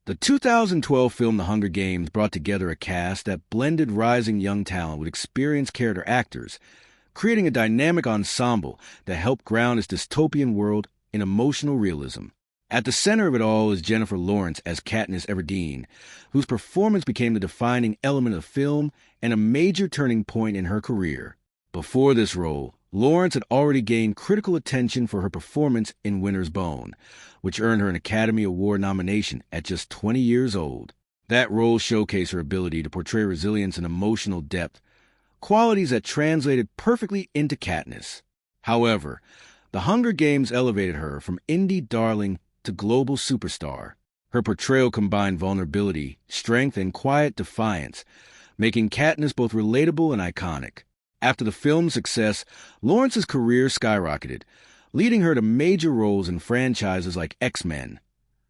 The 2012 film The Hunger Games brought together a cast that blended rising young talent with experienced character actors, creating a dynamic ensemble that helped ground its dystopian world in emotional realism. At the center of it all is Jennifer Lawrence as Katniss Everdeen, whose performance became the defining element of the film and a major turning point in her career. Before this role, Lawrence had already gained critical attention for her performance in Winter's Bone, which earned her an Academy Award nomination at just 20 years old. That role showcased her ability to portray resilience and emotional depth, qualities that translated perfectly into Katniss. However, The Hunger Games elevated her from indie darling to global superstar. Her portrayal combined vulnerability, strength, and quiet defiance, making Katniss both relatable and iconic. After the film's success, Lawrence's career skyrocketed, leading her to major roles in franchises like X-Men,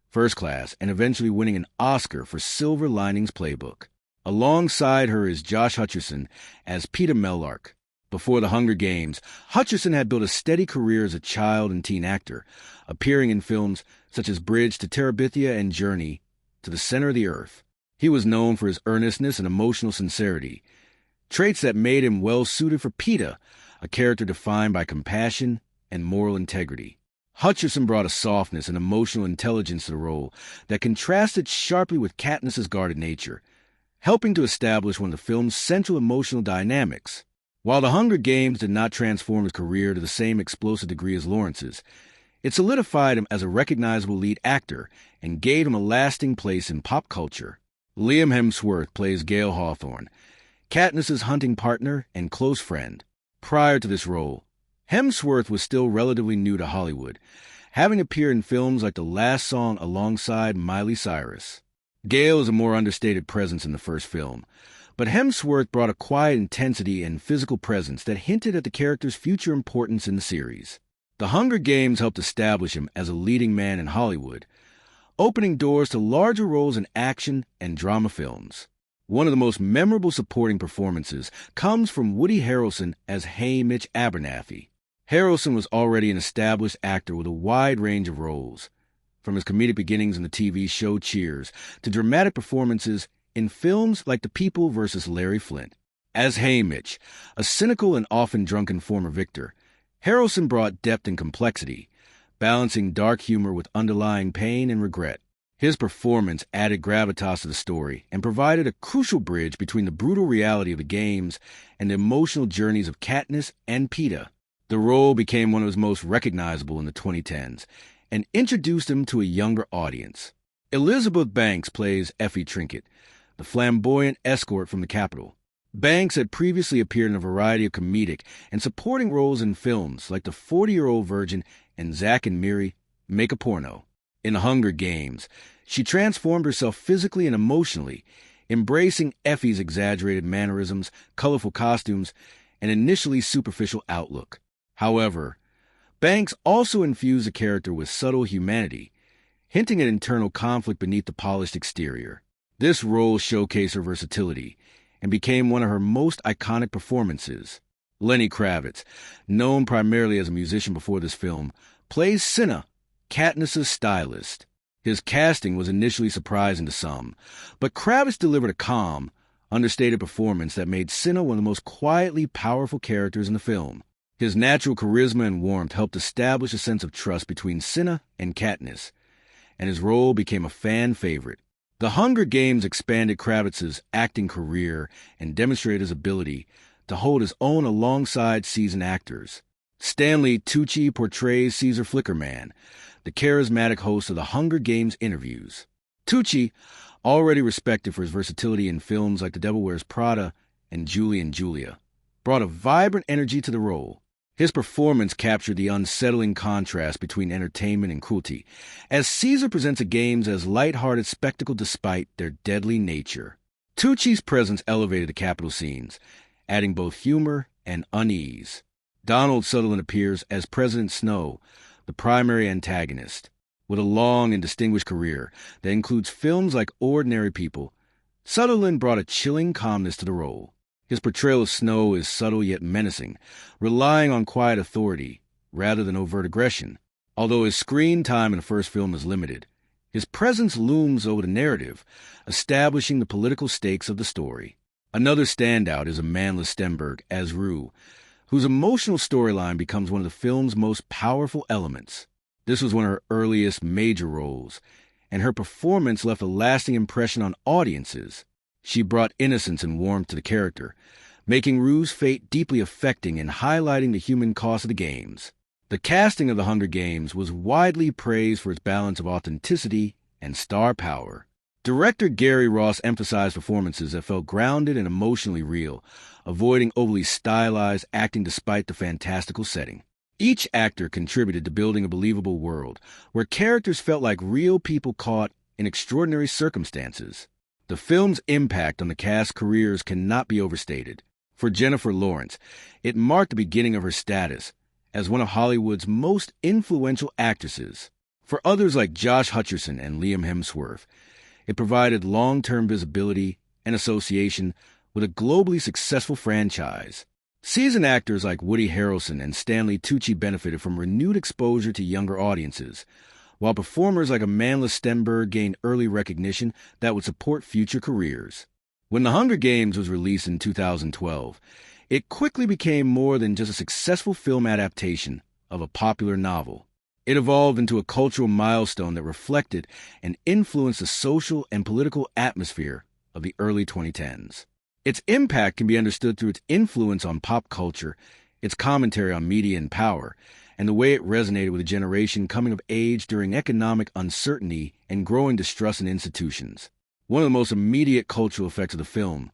First Class, and eventually winning an Oscar for Silver Linings Playbook. Alongside her is Josh Hutcherson as Peeta Mellark. Before The Hunger Games, Hutcherson had built a steady career as a child and teen actor, appearing in films such as Bridge to Terabithia and Journey to the Center of the Earth. He was known for his earnestness and emotional sincerity, traits that made him well-suited for Peeta, a character defined by compassion and moral integrity. Hutcherson brought a softness and emotional intelligence to the role that contrasted sharply with Katniss's guarded nature, helping to establish one of the film's central emotional dynamics. While The Hunger Games did not transform his career to the same explosive degree as Lawrence's, it solidified him as a recognizable lead actor and gave him a lasting place in pop culture. Liam Hemsworth plays Gale Hawthorne, Katniss's hunting partner and close friend. Prior to this role, Hemsworth was still relatively new to Hollywood, having appeared in films like The Last Song alongside Miley Cyrus. Gale is a more understated presence in the first film, but Hemsworth brought a quiet intensity and physical presence that hinted at the character's future importance in the series. The Hunger Games helped establish him as a leading man in Hollywood, opening doors to larger roles in action and drama films. One of the most memorable supporting performances comes from Woody Harrelson as Haymitch Abernathy. Harrelson was already an established actor with a wide range of roles, from his comedic beginnings in the TV show Cheers to dramatic performances in films like The People vs. Larry Flint. As Haymitch, a cynical and often drunken former victor, Harrelson brought depth and complexity, balancing dark humor with underlying pain and regret. His performance added gravitas to the story and provided a crucial bridge between the brutal reality of the games and the emotional journeys of Katniss and Peeta. The role became one of his most recognizable in the 2010s and introduced him to a younger audience. Elizabeth Banks plays Effie Trinket, the flamboyant escort from the Capitol. Banks had previously appeared in a variety of comedic and supporting roles in films like The 40-Year-Old Virgin and Zack and Miri Make a Porno. In The Hunger Games, she transformed herself physically and emotionally, embracing Effie's exaggerated mannerisms, colorful costumes, and initially superficial outlook. However, Banks also infused the character with subtle humanity, hinting at internal conflict beneath the polished exterior. This role showcased her versatility and became one of her most iconic performances. Lenny Kravitz, known primarily as a musician before this film, plays Cinna, Katniss's stylist. His casting was initially surprising to some, but Kravitz delivered a calm, understated performance that made Cinna one of the most quietly powerful characters in the film. His natural charisma and warmth helped establish a sense of trust between Cinna and Katniss, and his role became a fan favorite. The Hunger Games expanded Kravitz's acting career and demonstrated his ability to hold his own alongside seasoned actors. Stanley Tucci portrays Caesar Flickerman, the charismatic host of the Hunger Games interviews. Tucci, already respected for his versatility in films like The Devil Wears Prada and Julie and Julia, brought a vibrant energy to the role. His performance captured the unsettling contrast between entertainment and cruelty, as Caesar presents the games as light-hearted spectacle despite their deadly nature. Tucci's presence elevated the Capitol scenes, adding both humor and unease. Donald Sutherland appears as President Snow, the primary antagonist. With a long and distinguished career that includes films like Ordinary People, Sutherland brought a chilling calmness to the role. His portrayal of Snow is subtle yet menacing, relying on quiet authority rather than overt aggression. Although his screen time in the first film is limited, His presence looms over the narrative, establishing the political stakes of the story. Another standout is Amandla Stenberg as Rue, whose emotional storyline becomes one of the film's most powerful elements. This was one of her earliest major roles, and her performance left a lasting impression on audiences. She brought innocence and warmth to the character, making Rue's fate deeply affecting and highlighting the human cost of the games. The casting of The Hunger Games was widely praised for its balance of authenticity and star power. Director Gary Ross emphasized performances that felt grounded and emotionally real, avoiding overly stylized acting despite the fantastical setting. Each actor contributed to building a believable world, where characters felt like real people caught in extraordinary circumstances. The film's impact on the cast's careers cannot be overstated. For Jennifer Lawrence, it marked the beginning of her status as one of Hollywood's most influential actresses. For others like Josh Hutcherson and Liam Hemsworth, it provided long-term visibility and association with a globally successful franchise. Seasoned actors like Woody Harrelson and Stanley Tucci benefited from renewed exposure to younger audiences, while performers like Amandla Stenberg gained early recognition that would support future careers. When The Hunger Games was released in 2012, it quickly became more than just a successful film adaptation of a popular novel. It evolved into a cultural milestone that reflected and influenced the social and political atmosphere of the early 2010s. Its impact can be understood through its influence on pop culture, its commentary on media and power, and the way it resonated with a generation coming of age during economic uncertainty and growing distrust in institutions. One of the most immediate cultural effects of the film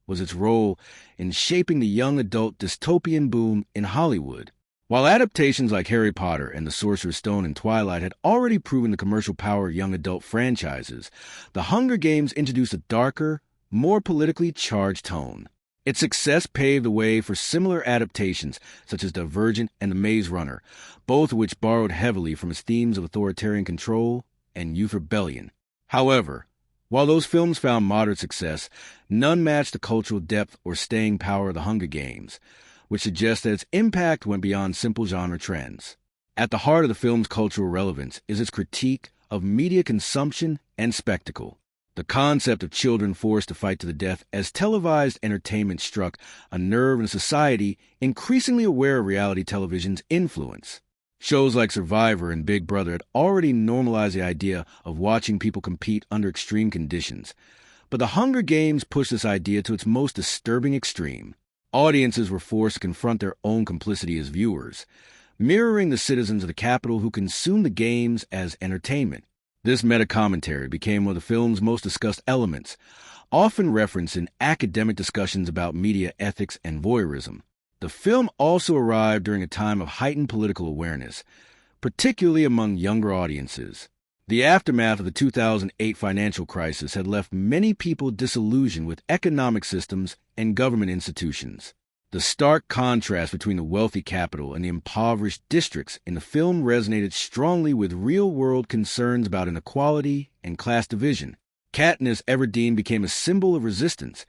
was its role in shaping the young adult dystopian boom in Hollywood. While adaptations like Harry Potter and The Sorcerer's Stone and Twilight had already proven the commercial power of young adult franchises, The Hunger Games introduced a darker, more politically charged tone. Its success paved the way for similar adaptations such as Divergent and The Maze Runner, both of which borrowed heavily from its themes of authoritarian control and youth rebellion. However, while those films found moderate success, none matched the cultural depth or staying power of The Hunger Games, which suggests that its impact went beyond simple genre trends. At the heart of the film's cultural relevance is its critique of media consumption and spectacle. The concept of children forced to fight to the death as televised entertainment struck a nerve in a society increasingly aware of reality television's influence. Shows like Survivor and Big Brother had already normalized the idea of watching people compete under extreme conditions, but The Hunger Games pushed this idea to its most disturbing extreme. Audiences were forced to confront their own complicity as viewers, mirroring the citizens of the Capitol who consumed the games as entertainment. This meta-commentary became one of the film's most discussed elements, often referenced in academic discussions about media ethics and voyeurism. The film also arrived during a time of heightened political awareness, particularly among younger audiences. The aftermath of the 2008 financial crisis had left many people disillusioned with economic systems and government institutions. The stark contrast between the wealthy capital and the impoverished districts in the film resonated strongly with real-world concerns about inequality and class division. Katniss Everdeen became a symbol of resistance,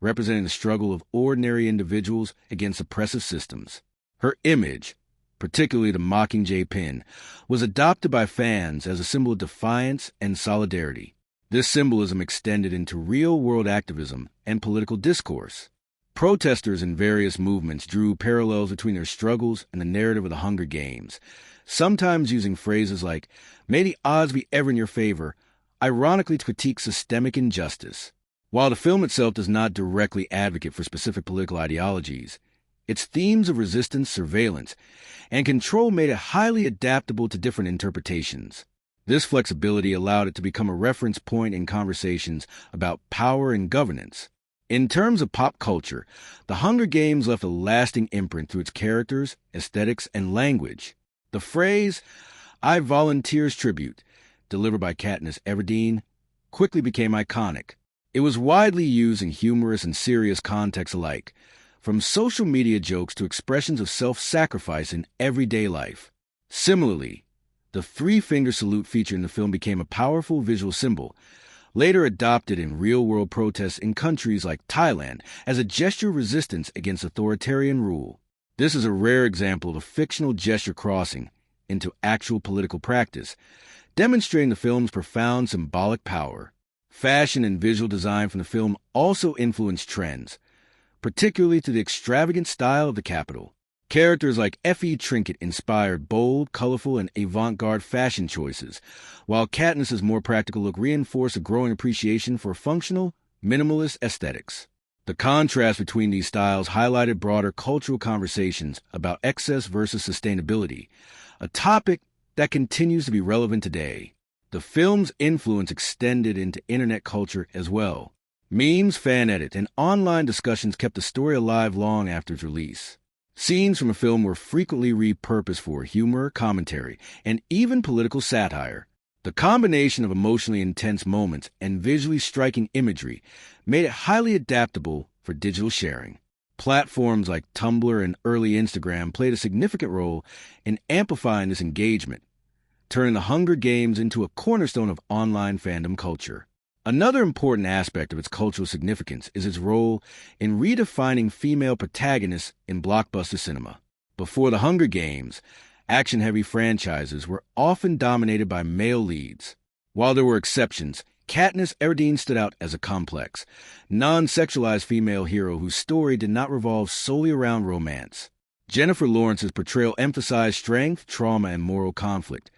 representing the struggle of ordinary individuals against oppressive systems. Her image, particularly the Mockingjay pin, was adopted by fans as a symbol of defiance and solidarity. This symbolism extended into real-world activism and political discourse. Protesters in various movements drew parallels between their struggles and the narrative of the Hunger Games, sometimes using phrases like, "May the odds be ever in your favor," ironically to critique systemic injustice. While the film itself does not directly advocate for specific political ideologies, its themes of resistance, surveillance, and control made it highly adaptable to different interpretations. This flexibility allowed it to become a reference point in conversations about power and governance. In terms of pop culture, The Hunger Games left a lasting imprint through its characters, aesthetics, and language. The phrase, "I volunteers tribute," delivered by Katniss Everdeen, quickly became iconic. It was widely used in humorous and serious contexts alike, from social media jokes to expressions of self-sacrifice in everyday life. Similarly, the three-finger salute feature in the film became a powerful visual symbol, later adopted in real-world protests in countries like Thailand as a gesture of resistance against authoritarian rule. This is a rare example of a fictional gesture crossing into actual political practice, demonstrating the film's profound symbolic power. Fashion and visual design from the film also influenced trends, particularly through the extravagant style of the capital. Characters like Effie Trinket inspired bold, colorful, and avant-garde fashion choices, while Katniss's more practical look reinforced a growing appreciation for functional, minimalist aesthetics. The contrast between these styles highlighted broader cultural conversations about excess versus sustainability, a topic that continues to be relevant today. The film's influence extended into internet culture as well. Memes, fan edits, and online discussions kept the story alive long after its release. Scenes from a film were frequently repurposed for humor, commentary, and even political satire. The combination of emotionally intense moments and visually striking imagery made it highly adaptable for digital sharing. Platforms like Tumblr and early Instagram played a significant role in amplifying this engagement, turning The Hunger Games into a cornerstone of online fandom culture. Another important aspect of its cultural significance is its role in redefining female protagonists in blockbuster cinema. Before The Hunger Games, action-heavy franchises were often dominated by male leads. While there were exceptions, Katniss Everdeen stood out as a complex, non-sexualized female hero whose story did not revolve solely around romance. Jennifer Lawrence's portrayal emphasized strength, trauma, and moral conflict,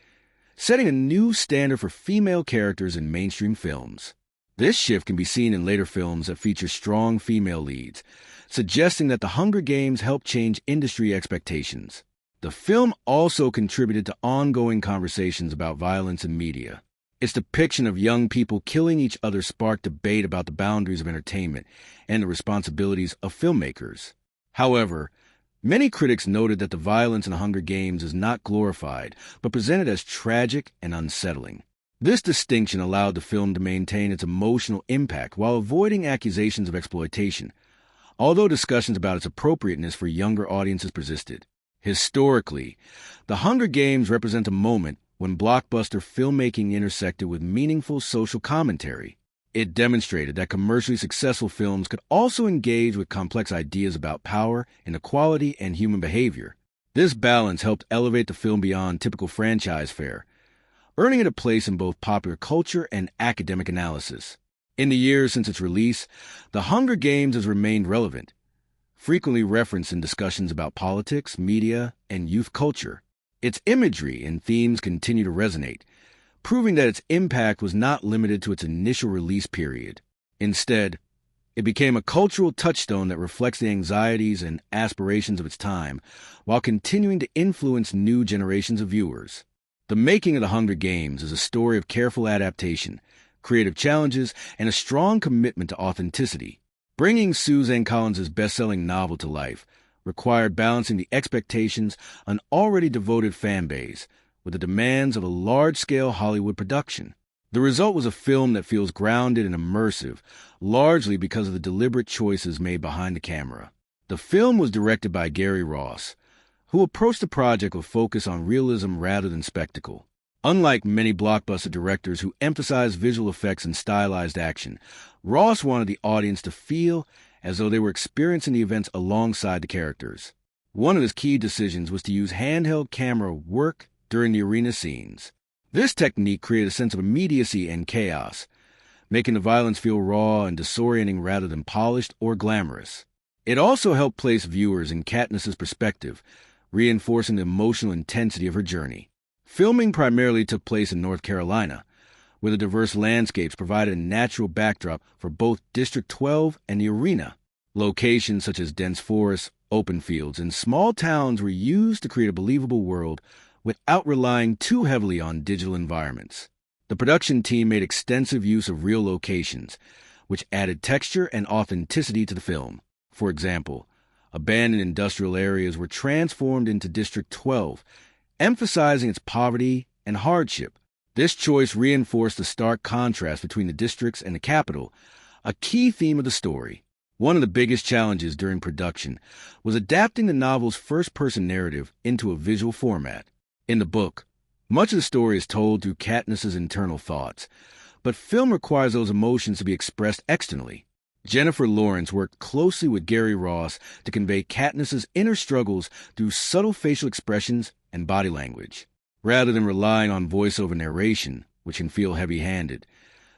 setting a new standard for female characters in mainstream films. This shift can be seen in later films that feature strong female leads, suggesting that The Hunger Games helped change industry expectations. The film also contributed to ongoing conversations about violence in media. Its depiction of young people killing each other sparked debate about the boundaries of entertainment and the responsibilities of filmmakers. However, many critics noted that the violence in The Hunger Games is not glorified, but presented as tragic and unsettling. This distinction allowed the film to maintain its emotional impact while avoiding accusations of exploitation, although discussions about its appropriateness for younger audiences persisted. Historically, The Hunger Games represent a moment when blockbuster filmmaking intersected with meaningful social commentary. It demonstrated that commercially successful films could also engage with complex ideas about power, inequality, and human behavior. This balance helped elevate the film beyond typical franchise fare, earning it a place in both popular culture and academic analysis. In the years since its release, The Hunger Games has remained relevant, frequently referenced in discussions about politics, media, and youth culture. Its imagery and themes continue to resonate, proving that its impact was not limited to its initial release period. Instead, it became a cultural touchstone that reflects the anxieties and aspirations of its time, while continuing to influence new generations of viewers. The making of The Hunger Games is a story of careful adaptation, creative challenges, and a strong commitment to authenticity. Bringing Suzanne Collins' best-selling novel to life required balancing the expectations of an already devoted fan base with the demands of a large-scale Hollywood production. The result was a film that feels grounded and immersive, largely because of the deliberate choices made behind the camera. The film was directed by Gary Ross, who approached the project with focus on realism rather than spectacle. Unlike many blockbuster directors who emphasize visual effects and stylized action, Ross wanted the audience to feel as though they were experiencing the events alongside the characters. One of his key decisions was to use handheld camera work during the arena scenes. This technique created a sense of immediacy and chaos, making the violence feel raw and disorienting rather than polished or glamorous. It also helped place viewers in Katniss's perspective, reinforcing the emotional intensity of her journey. Filming primarily took place in North Carolina, where the diverse landscapes provided a natural backdrop for both District 12 and the arena. Locations such as dense forests, open fields, and small towns were used to create a believable world without relying too heavily on digital environments. The production team made extensive use of real locations, which added texture and authenticity to the film. For example, abandoned industrial areas were transformed into District 12, emphasizing its poverty and hardship. This choice reinforced the stark contrast between the districts and the capital, a key theme of the story. One of the biggest challenges during production was adapting the novel's first-person narrative into a visual format. In the book, much of the story is told through Katniss's internal thoughts, but film requires those emotions to be expressed externally. Jennifer Lawrence worked closely with Gary Ross to convey Katniss's inner struggles through subtle facial expressions and body language. rather than relying on voiceover narration, which can feel heavy-handed.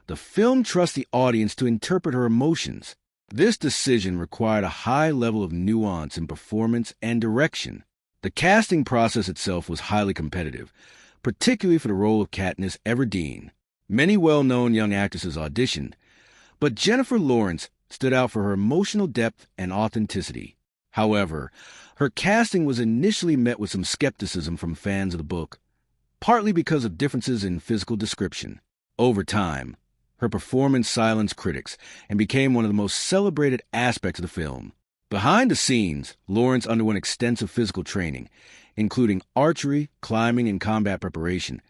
The film trusts the audience to interpret her emotions. This decision required a high level of nuance in performance and direction. The casting process itself was highly competitive, particularly for the role of Katniss Everdeen. Many well-known young actresses auditioned, but Jennifer Lawrence stood out for her emotional depth and authenticity. However, her casting was initially met with some skepticism from fans of the book, partly because of differences in physical description. Over time, her performance silenced critics and became one of the most celebrated aspects of the film. Behind the scenes, Lawrence underwent extensive physical training, including archery, climbing, and combat preparation,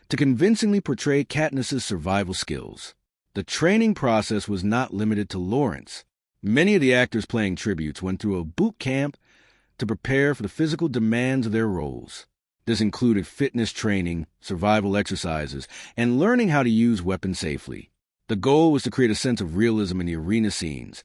to convincingly portray Katniss's survival skills. The training process was not limited to Lawrence. Many of the actors playing tributes went through a boot camp to prepare for the physical demands of their roles. This included fitness training, survival exercises, and learning how to use weapons safely. The goal was to create a sense of realism in the arena scenes,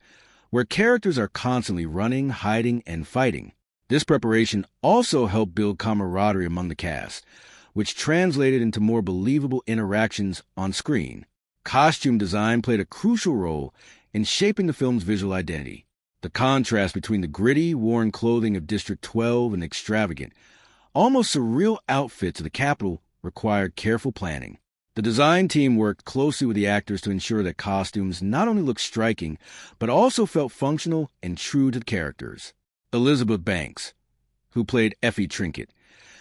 where characters are constantly running, hiding, and fighting. This preparation also helped build camaraderie among the cast, which translated into more believable interactions on screen. Costume design played a crucial role in shaping the film's visual identity. The contrast between the gritty, worn clothing of District 12 and the extravagant, almost surreal outfits of the Capitol required careful planning. The design team worked closely with the actors to ensure that costumes not only looked striking, but also felt functional and true to the characters. Elizabeth Banks, who played Effie Trinket,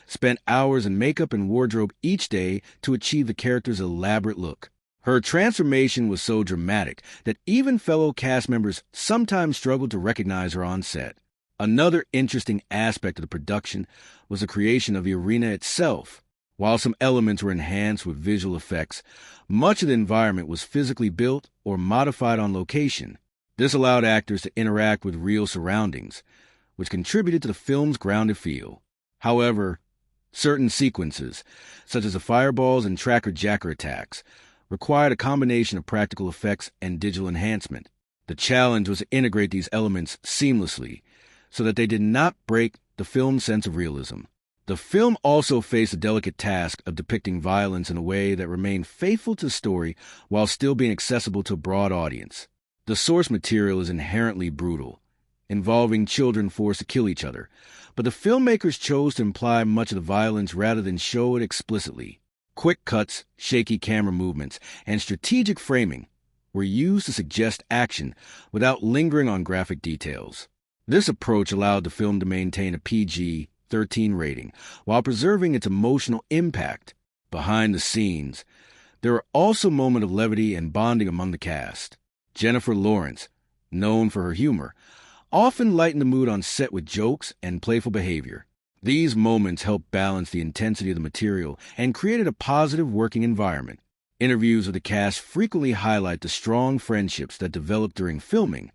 spent hours in makeup and wardrobe each day to achieve the character's elaborate look. Her transformation was so dramatic that even fellow cast members sometimes struggled to recognize her on set. Another interesting aspect of the production was the creation of the arena itself. While some elements were enhanced with visual effects, much of the environment was physically built or modified on location. This allowed actors to interact with real surroundings, which contributed to the film's grounded feel. However, certain sequences, such as the fireballs and tracker-jacker attacks, required a combination of practical effects and digital enhancement. The challenge was to integrate these elements seamlessly so that they did not break the film's sense of realism. The film also faced the delicate task of depicting violence in a way that remained faithful to the story while still being accessible to a broad audience. The source material is inherently brutal, involving children forced to kill each other, but the filmmakers chose to imply much of the violence rather than show it explicitly. Quick cuts, shaky camera movements, and strategic framing were used to suggest action without lingering on graphic details. This approach allowed the film to maintain a PG-13 rating while preserving its emotional impact. Behind the scenes, there were also moments of levity and bonding among the cast. Jennifer Lawrence, known for her humor, often lightened the mood on set with jokes and playful behavior. These moments helped balance the intensity of the material and created a positive working environment. Interviews with the cast frequently highlight the strong friendships that developed during filming,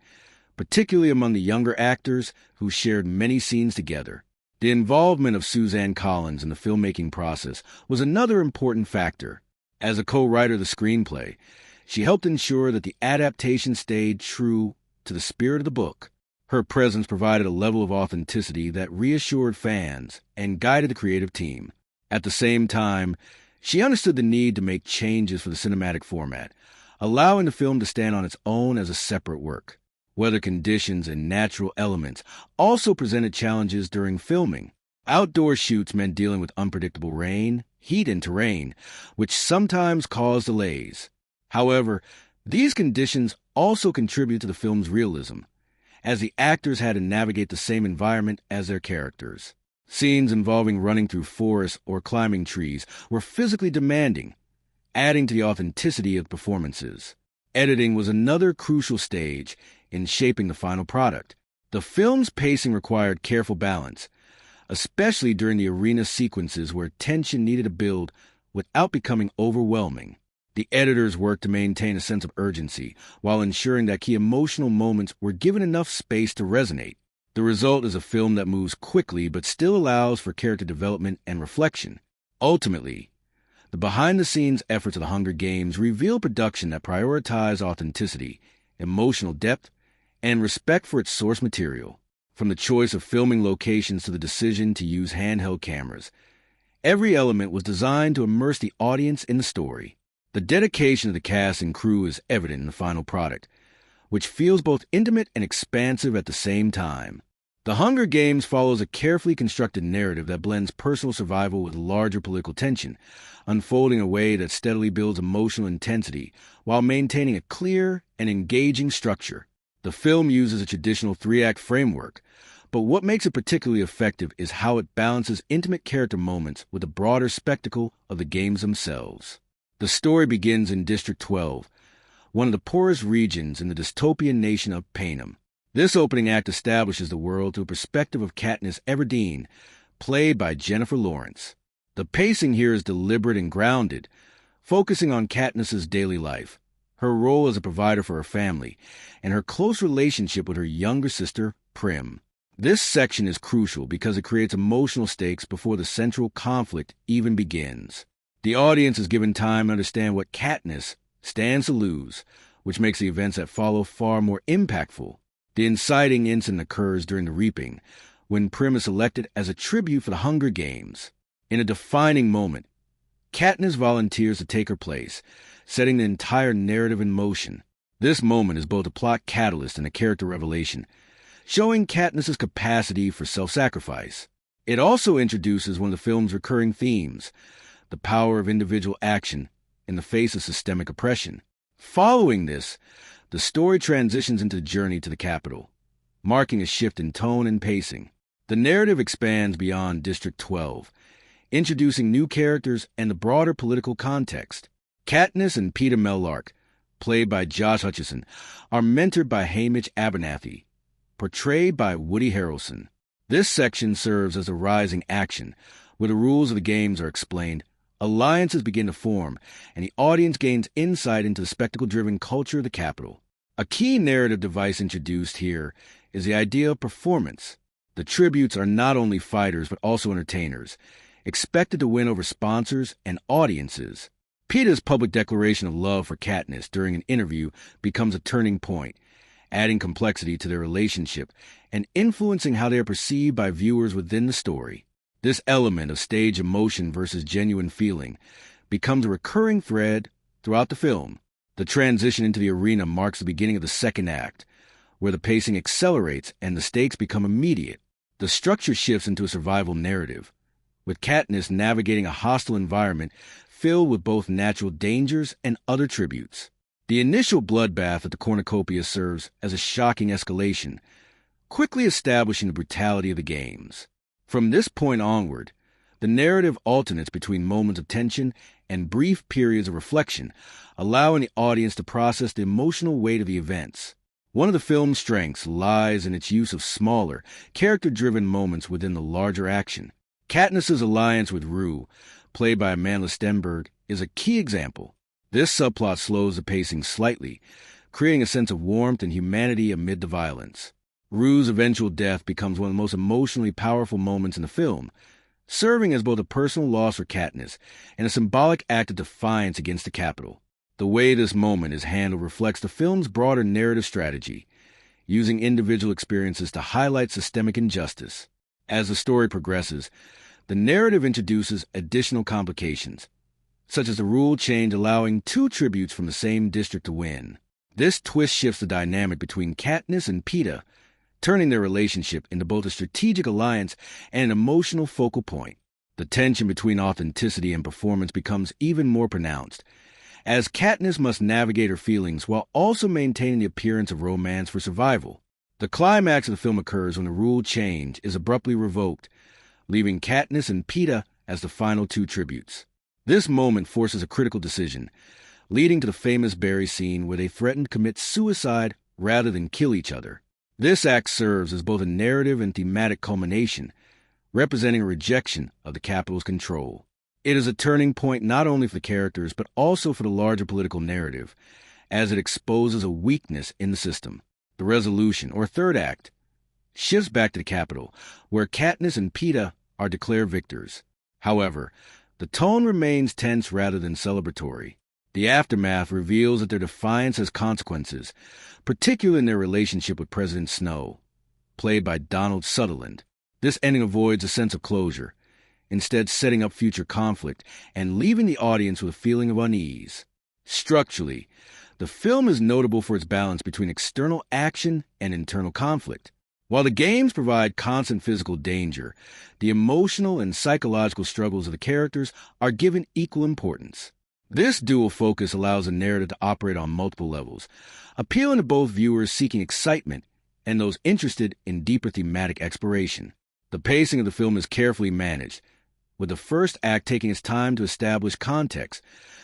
particularly among the younger actors who shared many scenes together. The involvement of Suzanne Collins in the filmmaking process was another important factor. As a co-writer of the screenplay, she helped ensure that the adaptation stayed true to the spirit of the book. Her presence provided a level of authenticity that reassured fans and guided the creative team. At the same time, she understood the need to make changes for the cinematic format, allowing the film to stand on its own as a separate work. Weather conditions and natural elements also presented challenges during filming. Outdoor shoots meant dealing with unpredictable rain, heat, and terrain, which sometimes caused delays. However, these conditions also contribute to the film's realism, as the actors had to navigate the same environment as their characters. Scenes involving running through forests or climbing trees were physically demanding, adding to the authenticity of performances. Editing was another crucial stage in shaping the final product. The film's pacing required careful balance, especially during the arena sequences where tension needed to build without becoming overwhelming. The editors worked to maintain a sense of urgency while ensuring that key emotional moments were given enough space to resonate. The result is a film that moves quickly but still allows for character development and reflection. Ultimately, the behind-the-scenes efforts of the Hunger Games reveal production that prioritized authenticity, emotional depth, and respect for its source material. From the choice of filming locations to the decision to use handheld cameras, Every element was designed to immerse the audience in the story. The dedication of the cast and crew is evident in the final product, which feels both intimate and expansive at the same time. The Hunger Games follows a carefully constructed narrative that blends personal survival with larger political tension, unfolding in a way that steadily builds emotional intensity while maintaining a clear and engaging structure. The film uses a traditional three-act framework, but what makes it particularly effective is how it balances intimate character moments with the broader spectacle of the games themselves. The story begins in District 12, one of the poorest regions in the dystopian nation of Panem. This opening act establishes the world through a perspective of Katniss Everdeen, played by Jennifer Lawrence. The pacing here is deliberate and grounded, focusing on Katniss's daily life, her role as a provider for her family, and her close relationship with her younger sister, Prim. This section is crucial because it creates emotional stakes before the central conflict even begins. The audience is given time to understand what Katniss stands to lose, which makes the events that follow far more impactful. The inciting incident occurs during the reaping, when Prim is selected as a tribute for the Hunger Games. In a defining moment, Katniss volunteers to take her place, setting the entire narrative in motion. This moment is both a plot catalyst and a character revelation, showing Katniss's capacity for self-sacrifice. It also introduces one of the film's recurring themes, the power of individual action in the face of systemic oppression. Following this, the story transitions into the journey to the capital, marking a shift in tone and pacing. The narrative expands beyond District 12, introducing new characters and the broader political context. Katniss and Peeta Mellark, played by Josh Hutcherson, are mentored by Haymitch Abernathy, portrayed by Woody Harrelson. This section serves as a rising action, where the rules of the games are explained, alliances begin to form, and the audience gains insight into the spectacle-driven culture of the capital. A key narrative device introduced here is the idea of performance. The tributes are not only fighters but also entertainers, expected to win over sponsors and audiences. Peeta's public declaration of love for Katniss during an interview becomes a turning point, adding complexity to their relationship and influencing how they are perceived by viewers within the story. This element of stage emotion versus genuine feeling becomes a recurring thread throughout the film. The transition into the arena marks the beginning of the second act, where the pacing accelerates and the stakes become immediate. The structure shifts into a survival narrative, with Katniss navigating a hostile environment filled with both natural dangers and other tributes. The initial bloodbath at the cornucopia serves as a shocking escalation, quickly establishing the brutality of the games. From this point onward, the narrative alternates between moments of tension and brief periods of reflection, allowing the audience to process the emotional weight of the events. One of the film's strengths lies in its use of smaller, character-driven moments within the larger action. Katniss's alliance with Rue, played by Amanda Stenberg, is a key example. This subplot slows the pacing slightly, creating a sense of warmth and humanity amid the violence. Rue's eventual death becomes one of the most emotionally powerful moments in the film, serving as both a personal loss for Katniss and a symbolic act of defiance against the Capitol. The way this moment is handled reflects the film's broader narrative strategy, using individual experiences to highlight systemic injustice. As the story progresses, the narrative introduces additional complications, such as the rule change allowing two tributes from the same district to win. This twist shifts the dynamic between Katniss and Peeta, turning their relationship into both a strategic alliance and an emotional focal point. The tension between authenticity and performance becomes even more pronounced, as Katniss must navigate her feelings while also maintaining the appearance of romance for survival. The climax of the film occurs when the rule change is abruptly revoked, leaving Katniss and Peeta as the final two tributes. This moment forces a critical decision, leading to the famous Barry scene where they threaten to commit suicide rather than kill each other. This act serves as both a narrative and thematic culmination, representing a rejection of the Capitol's control. It is a turning point not only for the characters but also for the larger political narrative, as it exposes a weakness in the system. The resolution, or third act, shifts back to the Capitol, where Katniss and Peeta are declared victors. However, the tone remains tense rather than celebratory. The aftermath reveals that their defiance has consequences, particularly in their relationship with President Snow, played by Donald Sutherland. This ending avoids a sense of closure, instead setting up future conflict and leaving the audience with a feeling of unease. Structurally, the film is notable for its balance between external action and internal conflict. While the games provide constant physical danger, the emotional and psychological struggles of the characters are given equal importance. This dual focus allows the narrative to operate on multiple levels, appealing to both viewers seeking excitement and those interested in deeper thematic exploration. The pacing of the film is carefully managed, with the first act taking its time to establish context,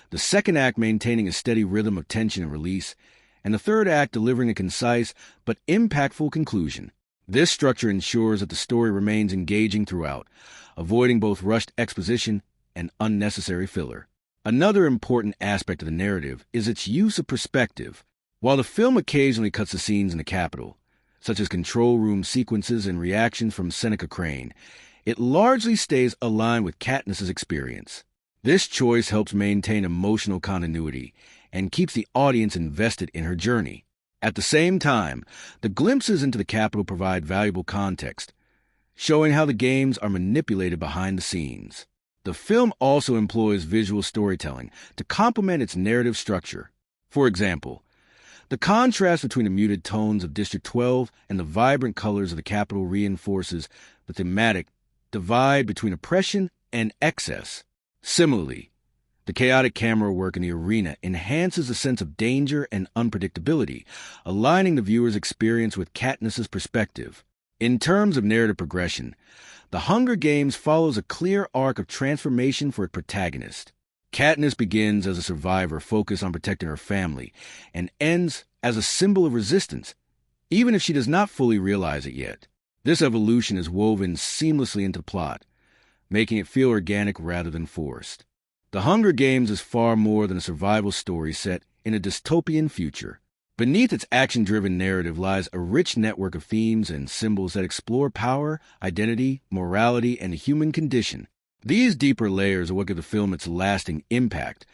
the second act maintaining a steady rhythm of tension and release, and the third act delivering a concise but impactful conclusion. This structure ensures that the story remains engaging throughout, avoiding both rushed exposition and unnecessary filler. Another important aspect of the narrative is its use of perspective. While the film occasionally cuts to scenes in the Capitol, such as control room sequences and reactions from Seneca Crane, it largely stays aligned with Katniss's experience. This choice helps maintain emotional continuity and keeps the audience invested in her journey. At the same time, the glimpses into the Capitol provide valuable context, showing how the games are manipulated behind the scenes. The film also employs visual storytelling to complement its narrative structure. For example, the contrast between the muted tones of District 12 and the vibrant colors of the Capitol reinforces the thematic divide between oppression and excess. Similarly, the chaotic camera work in the arena enhances the sense of danger and unpredictability, aligning the viewer's experience with Katniss's perspective. In terms of narrative progression, The Hunger Games follows a clear arc of transformation for its protagonist. Katniss begins as a survivor focused on protecting her family and ends as a symbol of resistance, even if she does not fully realize it yet. This evolution is woven seamlessly into the plot, making it feel organic rather than forced. The Hunger Games is far more than a survival story set in a dystopian future. Beneath its action-driven narrative lies a rich network of themes and symbols that explore power, identity, morality, and the human condition. These deeper layers are what give the film its lasting impact,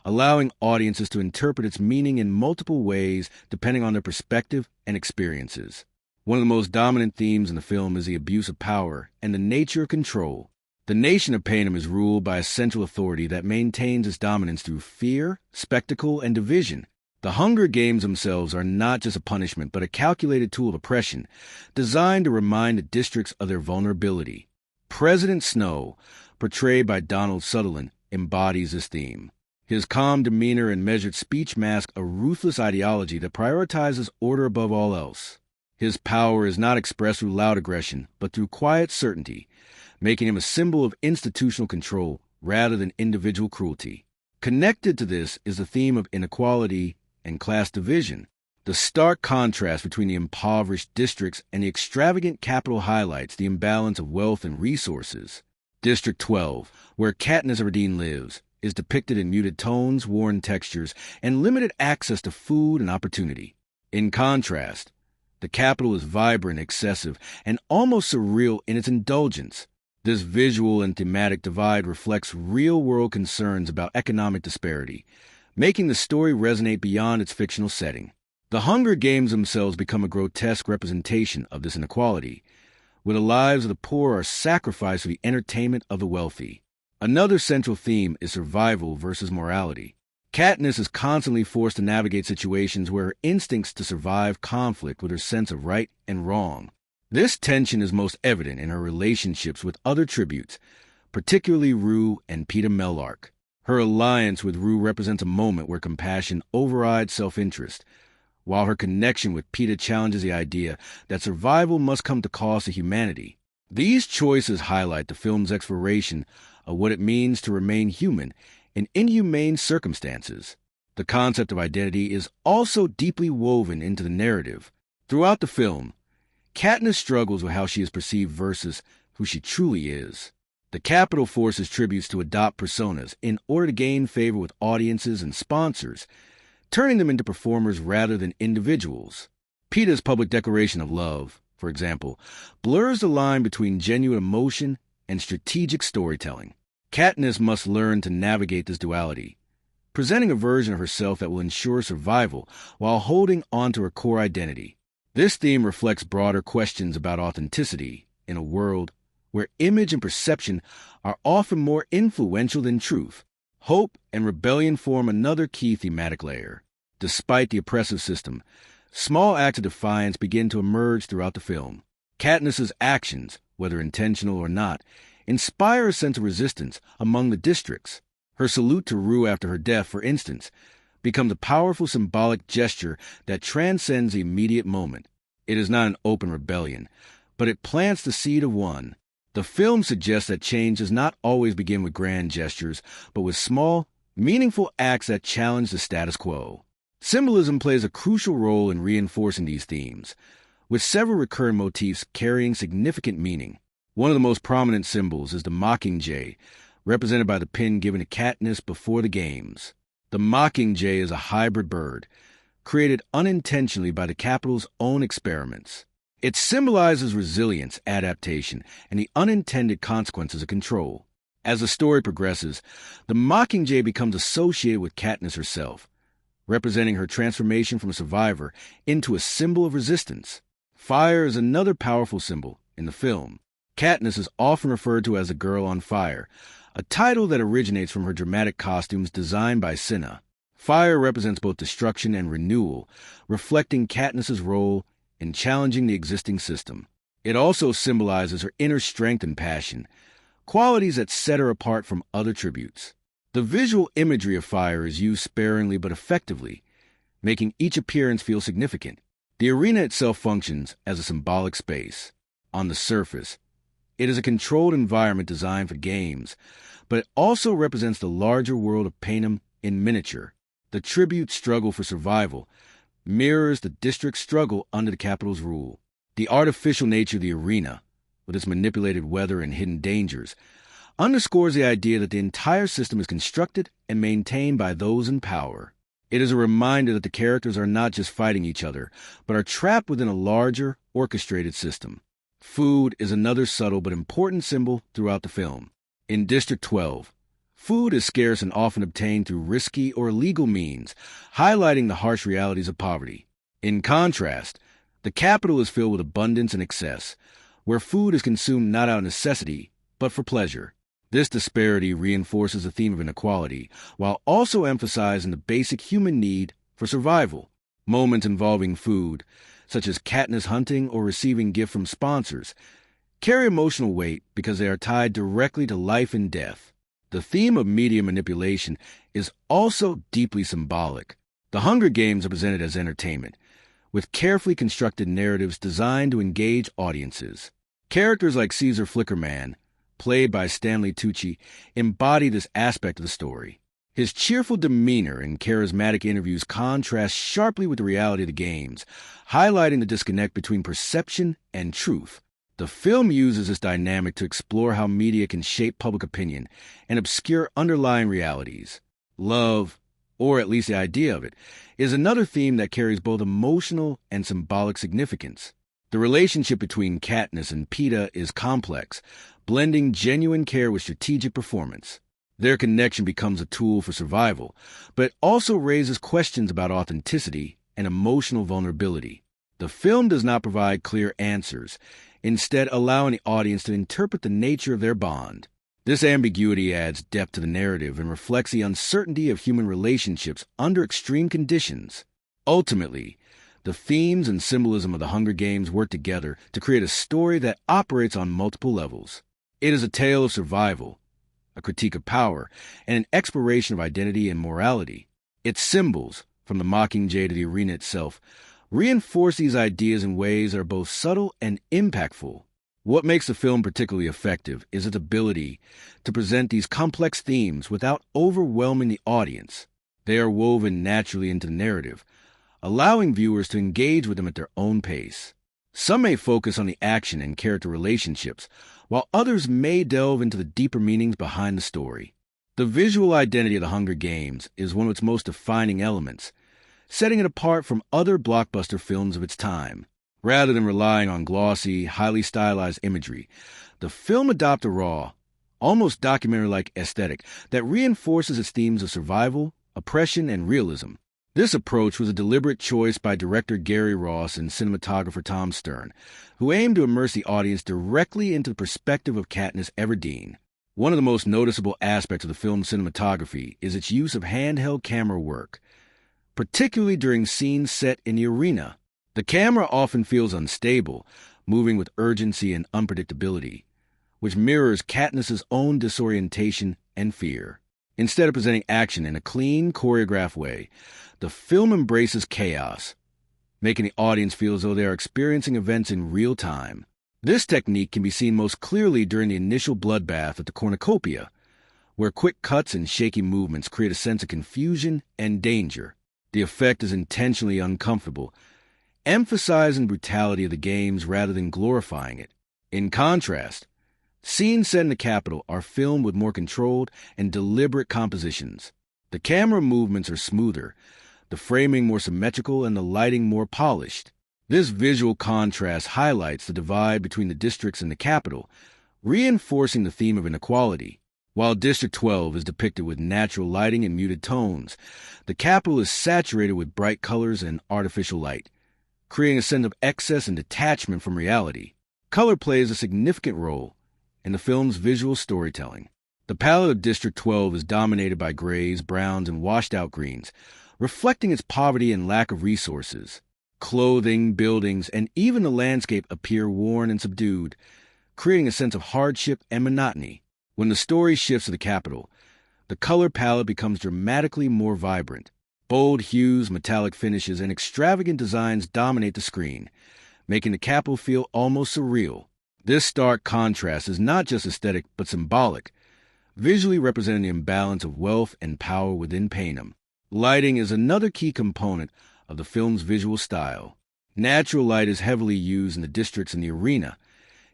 allowing audiences to interpret its meaning in multiple ways depending on their perspective and experiences. One of the most dominant themes in the film is the abuse of power and the nature of control. The nation of Panem is ruled by a central authority that maintains its dominance through fear, spectacle, and division. The Hunger Games themselves are not just a punishment, but a calculated tool of oppression, designed to remind the districts of their vulnerability. President Snow, portrayed by Donald Sutherland, embodies this theme. His calm demeanor and measured speech mask a ruthless ideology that prioritizes order above all else. His power is not expressed through loud aggression, but through quiet certainty, making him a symbol of institutional control rather than individual cruelty. Connected to this is the theme of inequality and class division. The stark contrast between the impoverished districts and the extravagant capital highlights the imbalance of wealth and resources. District 12, where Katniss Everdeen lives, is depicted in muted tones, worn textures, and limited access to food and opportunity. In contrast, the capital is vibrant, excessive, and almost surreal in its indulgence. This visual and thematic divide reflects real-world concerns about economic disparity, making the story resonate beyond its fictional setting. The Hunger Games themselves become a grotesque representation of this inequality, where the lives of the poor are sacrificed for the entertainment of the wealthy. Another central theme is survival versus morality. Katniss is constantly forced to navigate situations where her instincts to survive conflict with her sense of right and wrong. This tension is most evident in her relationships with other tributes, particularly Rue and Peeta Mellark. Her alliance with Rue represents a moment where compassion overrides self-interest, while her connection with Peeta challenges the idea that survival must come to cost of humanity. These choices highlight the film's exploration of what it means to remain human in inhumane circumstances. The concept of identity is also deeply woven into the narrative. Throughout the film, Katniss struggles with how she is perceived versus who she truly is. The Capitol forces tributes to adopt personas in order to gain favor with audiences and sponsors, turning them into performers rather than individuals. Peeta's public declaration of love, for example, blurs the line between genuine emotion and strategic storytelling. Katniss must learn to navigate this duality, presenting a version of herself that will ensure survival while holding on to her core identity. This theme reflects broader questions about authenticity in a world where image and perception are often more influential than truth. Hope and rebellion form another key thematic layer. Despite the oppressive system, small acts of defiance begin to emerge throughout the film. Katniss's actions, whether intentional or not, inspire a sense of resistance among the districts. Her salute to Rue after her death, for instance, becomes a powerful symbolic gesture that transcends the immediate moment. It is not an open rebellion, but it plants the seed of one. The film suggests that change does not always begin with grand gestures, but with small, meaningful acts that challenge the status quo. Symbolism plays a crucial role in reinforcing these themes, with several recurrent motifs carrying significant meaning. One of the most prominent symbols is the mockingjay, represented by the pin given to Katniss before the games. The mockingjay is a hybrid bird, created unintentionally by the Capitol's own experiments. It symbolizes resilience, adaptation, and the unintended consequences of control. As the story progresses, the mockingjay becomes associated with Katniss herself, representing her transformation from a survivor into a symbol of resistance. Fire is another powerful symbol in the film. Katniss is often referred to as the Girl on Fire, a title that originates from her dramatic costumes designed by Cinna. Fire represents both destruction and renewal, reflecting Katniss's role in challenging the existing system. It also symbolizes her inner strength and passion, qualities that set her apart from other tributes. The visual imagery of fire is used sparingly but effectively, making each appearance feel significant. The arena itself functions as a symbolic space. On the surface, it is a controlled environment designed for games, but it also represents the larger world of Panem in miniature. The tribute's struggle for survival mirrors the district's struggle under the Capitol's rule. The artificial nature of the arena, with its manipulated weather and hidden dangers, underscores the idea that the entire system is constructed and maintained by those in power. It is a reminder that the characters are not just fighting each other, but are trapped within a larger, orchestrated system. Food is another subtle but important symbol throughout the film. In District 12, food is scarce and often obtained through risky or illegal means, highlighting the harsh realities of poverty. In contrast, the capital is filled with abundance and excess, where food is consumed not out of necessity, but for pleasure. This disparity reinforces the theme of inequality, while also emphasizing the basic human need for survival. Moments involving food, such as Katniss hunting or receiving gifts from sponsors, carry emotional weight because they are tied directly to life and death. The theme of media manipulation is also deeply symbolic. The Hunger Games are presented as entertainment, with carefully constructed narratives designed to engage audiences. Characters like Caesar Flickerman, played by Stanley Tucci, embody this aspect of the story. His cheerful demeanor and charismatic interviews contrast sharply with the reality of the games, highlighting the disconnect between perception and truth. The film uses this dynamic to explore how media can shape public opinion and obscure underlying realities. Love, or at least the idea of it, is another theme that carries both emotional and symbolic significance. The relationship between Katniss and Peeta is complex, blending genuine care with strategic performance. Their connection becomes a tool for survival, but it also raises questions about authenticity and emotional vulnerability. The film does not provide clear answers, instead allowing the audience to interpret the nature of their bond. This ambiguity adds depth to the narrative and reflects the uncertainty of human relationships under extreme conditions. Ultimately, the themes and symbolism of the Hunger Games work together to create a story that operates on multiple levels. It is a tale of survival, a critique of power, and an exploration of identity and morality. Its symbols, from the mockingjay to the arena itself, reinforce these ideas in ways that are both subtle and impactful. What makes the film particularly effective is its ability to present these complex themes without overwhelming the audience. They are woven naturally into the narrative, allowing viewers to engage with them at their own pace. Some may focus on the action and character relationships, while others may delve into the deeper meanings behind the story. The visual identity of the Hunger Games is one of its most defining elements, setting it apart from other blockbuster films of its time. Rather than relying on glossy, highly stylized imagery, the film adopts a raw, almost documentary-like aesthetic that reinforces its themes of survival, oppression, and realism. This approach was a deliberate choice by director Gary Ross and cinematographer Tom Stern, who aimed to immerse the audience directly into the perspective of Katniss Everdeen. One of the most noticeable aspects of the film's cinematography is its use of handheld camera work, particularly during scenes set in the arena. The camera often feels unstable, moving with urgency and unpredictability, which mirrors Katniss's own disorientation and fear. Instead of presenting action in a clean, choreographed way, the film embraces chaos, making the audience feel as though they are experiencing events in real time. This technique can be seen most clearly during the initial bloodbath at the cornucopia, where quick cuts and shaky movements create a sense of confusion and danger. The effect is intentionally uncomfortable, emphasizing the brutality of the games rather than glorifying it. In contrast, scenes set in the Capitol are filmed with more controlled and deliberate compositions. The camera movements are smoother, the framing more symmetrical, and the lighting more polished. This visual contrast highlights the divide between the districts and the Capitol, reinforcing the theme of inequality. While District 12 is depicted with natural lighting and muted tones, the Capitol is saturated with bright colors and artificial light, creating a sense of excess and detachment from reality. Color plays a significant role in the film's visual storytelling. The palette of District 12 is dominated by grays, browns, and washed-out greens, reflecting its poverty and lack of resources. Clothing, buildings, and even the landscape appear worn and subdued, creating a sense of hardship and monotony. When the story shifts to the Capitol, the color palette becomes dramatically more vibrant. Bold hues, metallic finishes, and extravagant designs dominate the screen, making the Capitol feel almost surreal. This stark contrast is not just aesthetic but symbolic, visually representing the imbalance of wealth and power within Panem. Lighting is another key component of the film's visual style. Natural light is heavily used in the districts and the arena,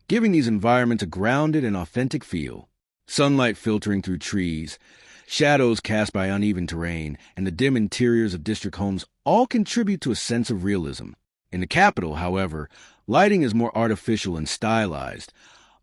giving these environments a grounded and authentic feel. Sunlight filtering through trees, shadows cast by uneven terrain, and the dim interiors of district homes all contribute to a sense of realism. In the Capitol, however, lighting is more artificial and stylized,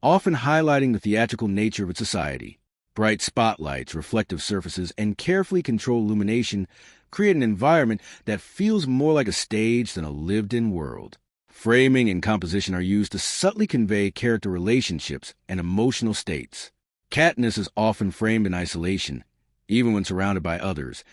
often highlighting the theatrical nature of its society. Bright spotlights, reflective surfaces, and carefully controlled illumination create an environment that feels more like a stage than a lived-in world. Framing and composition are used to subtly convey character relationships and emotional states. Katniss is often framed in isolation, even when surrounded by others,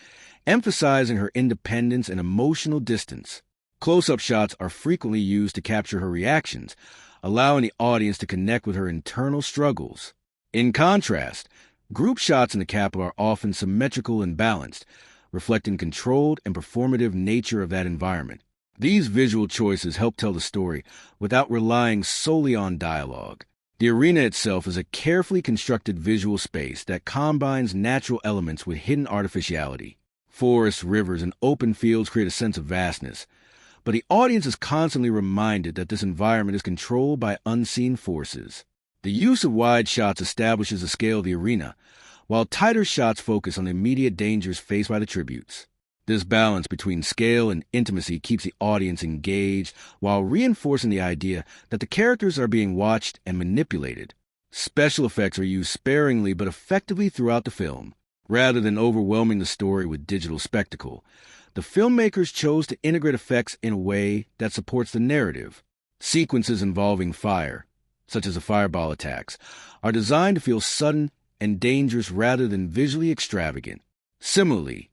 emphasizing her independence and emotional distance. Close-up shots are frequently used to capture her reactions, allowing the audience to connect with her internal struggles. In contrast, group shots in the Capitol are often symmetrical and balanced, reflecting controlled and performative nature of that environment. These visual choices help tell the story without relying solely on dialogue. The arena itself is a carefully constructed visual space that combines natural elements with hidden artificiality. Forests, rivers, and open fields create a sense of vastness, but the audience is constantly reminded that this environment is controlled by unseen forces. The use of wide shots establishes the scale of the arena, while tighter shots focus on the immediate dangers faced by the tributes. This balance between scale and intimacy keeps the audience engaged while reinforcing the idea that the characters are being watched and manipulated. Special effects are used sparingly but effectively throughout the film. Rather than overwhelming the story with digital spectacle, the filmmakers chose to integrate effects in a way that supports the narrative. Sequences involving fire, such as the fireball attacks, are designed to feel sudden and dangerous rather than visually extravagant. Similarly,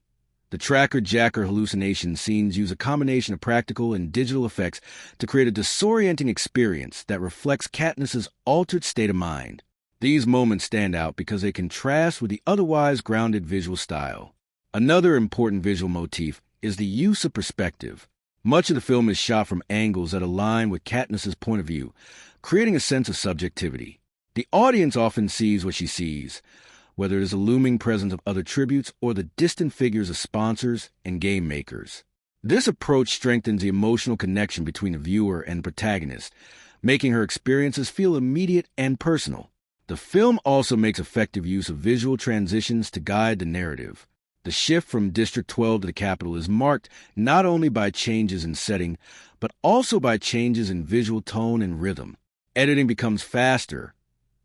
the tracker-jacker hallucination scenes use a combination of practical and digital effects to create a disorienting experience that reflects Katniss's altered state of mind. These moments stand out because they contrast with the otherwise grounded visual style. Another important visual motif is the use of perspective. Much of the film is shot from angles that align with Katniss's point of view, creating a sense of subjectivity. The audience often sees what she sees, whether it is the looming presence of other tributes or the distant figures of sponsors and game makers. This approach strengthens the emotional connection between the viewer and the protagonist, making her experiences feel immediate and personal. The film also makes effective use of visual transitions to guide the narrative. The shift from District 12 to the Capitol is marked not only by changes in setting, but also by changes in visual tone and rhythm. Editing becomes faster,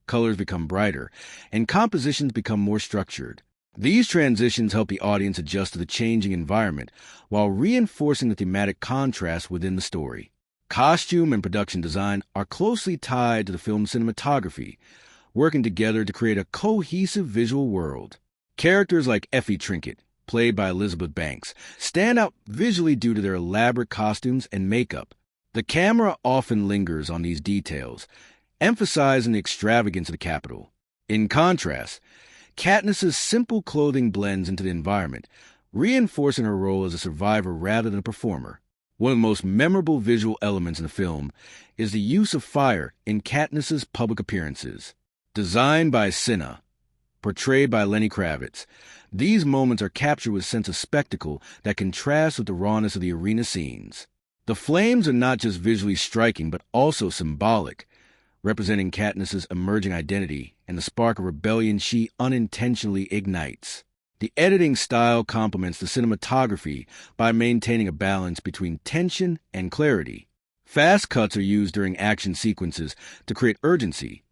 colors become brighter, and compositions become more structured. These transitions help the audience adjust to the changing environment while reinforcing the thematic contrast within the story. Costume and production design are closely tied to the film's cinematography, working together to create a cohesive visual world. Characters like Effie Trinket, played by Elizabeth Banks, stand out visually due to their elaborate costumes and makeup. The camera often lingers on these details, emphasizing the extravagance of the capital. In contrast, Katniss's simple clothing blends into the environment, reinforcing her role as a survivor rather than a performer. One of the most memorable visual elements in the film is the use of fire in Katniss's public appearances. Designed by Cinna, portrayed by Lenny Kravitz, these moments are captured with a sense of spectacle that contrasts with the rawness of the arena scenes. The flames are not just visually striking but also symbolic, representing Katniss's emerging identity and the spark of rebellion she unintentionally ignites. The editing style complements the cinematography by maintaining a balance between tension and clarity. Fast cuts are used during action sequences to create urgency,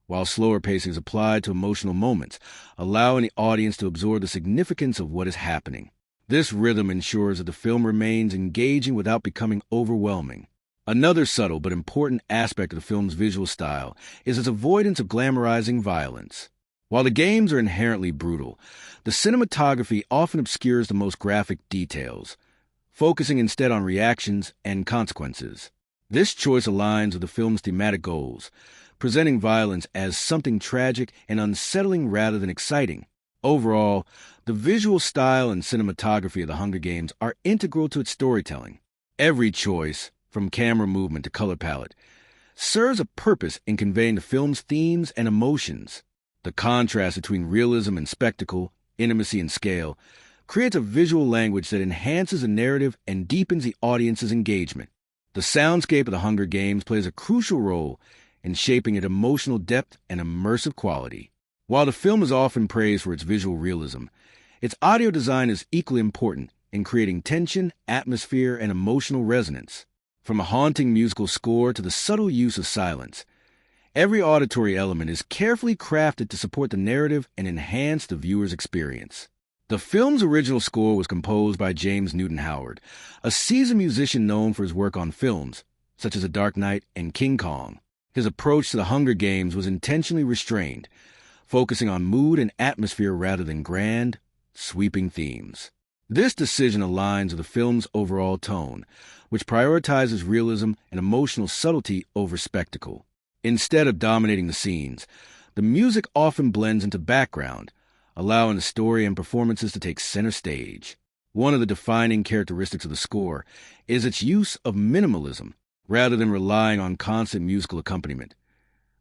while slower pacing is applied to emotional moments, allowing the audience to absorb the significance of what is happening. This rhythm ensures that the film remains engaging without becoming overwhelming. Another subtle but important aspect of the film's visual style is its avoidance of glamorizing violence. While the games are inherently brutal, the cinematography often obscures the most graphic details, focusing instead on reactions and consequences. This choice aligns with the film's thematic goals, presenting violence as something tragic and unsettling rather than exciting. Overall, the visual style and cinematography of The Hunger Games are integral to its storytelling. Every choice, from camera movement to color palette, serves a purpose in conveying the film's themes and emotions. The contrast between realism and spectacle, intimacy and scale, creates a visual language that enhances the narrative and deepens the audience's engagement. The soundscape of The Hunger Games plays a crucial role in shaping its emotional depth and immersive quality. While the film is often praised for its visual realism, its audio design is equally important in creating tension, atmosphere, and emotional resonance. From a haunting musical score to the subtle use of silence, every auditory element is carefully crafted to support the narrative and enhance the viewer's experience. The film's original score was composed by James Newton Howard, a seasoned musician known for his work on films, such as The Dark Knight and King Kong. His approach to The Hunger Games was intentionally restrained, focusing on mood and atmosphere rather than grand, sweeping themes. This decision aligns with the film's overall tone, which prioritizes realism and emotional subtlety over spectacle. Instead of dominating the scenes, the music often blends into background, allowing the story and performances to take center stage. One of the defining characteristics of the score is its use of minimalism, rather than relying on constant musical accompaniment.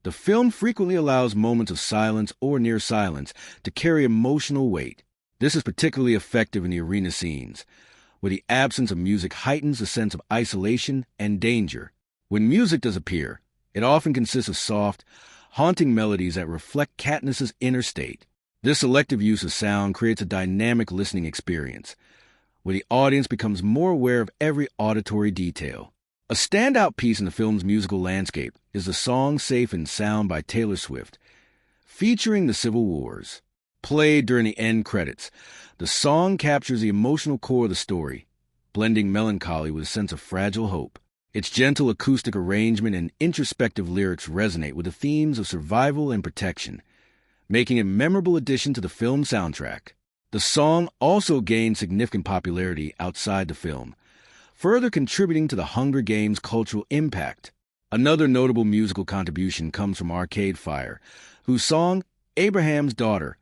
The film frequently allows moments of silence or near silence to carry emotional weight. This is particularly effective in the arena scenes, where the absence of music heightens the sense of isolation and danger. When music does appear, it often consists of soft, haunting melodies that reflect Katniss's inner state. This selective use of sound creates a dynamic listening experience, where the audience becomes more aware of every auditory detail. A standout piece in the film's musical landscape is the song Safe and Sound by Taylor Swift, featuring the Civil Wars. Played during the end credits, the song captures the emotional core of the story, blending melancholy with a sense of fragile hope. Its gentle acoustic arrangement and introspective lyrics resonate with the themes of survival and protection, making it a memorable addition to the film soundtrack. The song also gained significant popularity outside the film, further contributing to the Hunger Games' cultural impact. Another notable musical contribution comes from Arcade Fire, whose song, Abraham's Daughter,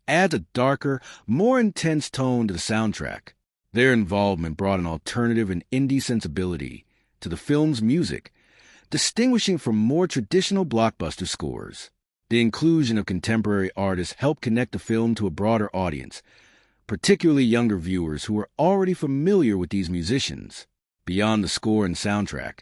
adds a darker, more intense tone to the soundtrack. Their involvement brought an alternative and indie sensibility to the film's music, distinguishing from more traditional blockbuster scores. The inclusion of contemporary artists helped connect the film to a broader audience, particularly younger viewers who were already familiar with these musicians. Beyond the score and soundtrack,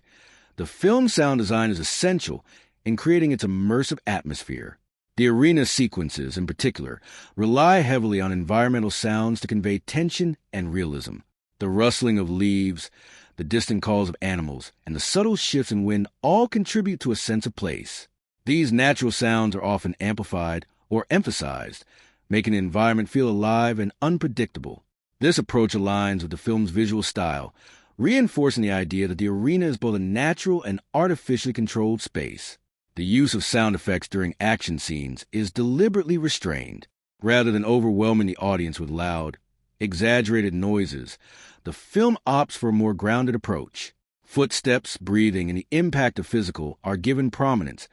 the film's sound design is essential in creating its immersive atmosphere. The arena sequences, in particular, rely heavily on environmental sounds to convey tension and realism. The rustling of leaves, the distant calls of animals, and the subtle shifts in wind all contribute to a sense of place. These natural sounds are often amplified or emphasized, making the environment feel alive and unpredictable. This approach aligns with the film's visual style, reinforcing the idea that the arena is both a natural and artificially controlled space. The use of sound effects during action scenes is deliberately restrained. Rather than overwhelming the audience with loud, exaggerated noises, the film opts for a more grounded approach. Footsteps, breathing, and the impact of physical are given prominence,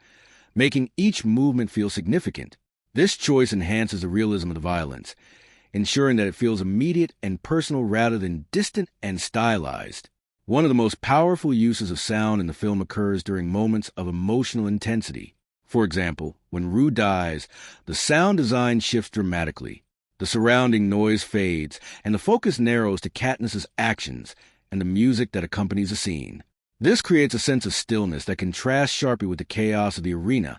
making each movement feel significant. This choice enhances the realism of the violence, ensuring that it feels immediate and personal rather than distant and stylized. One of the most powerful uses of sound in the film occurs during moments of emotional intensity. For example, when Rue dies, the sound design shifts dramatically. The surrounding noise fades, and the focus narrows to Katniss's actions and the music that accompanies the scene. This creates a sense of stillness that contrasts sharply with the chaos of the arena,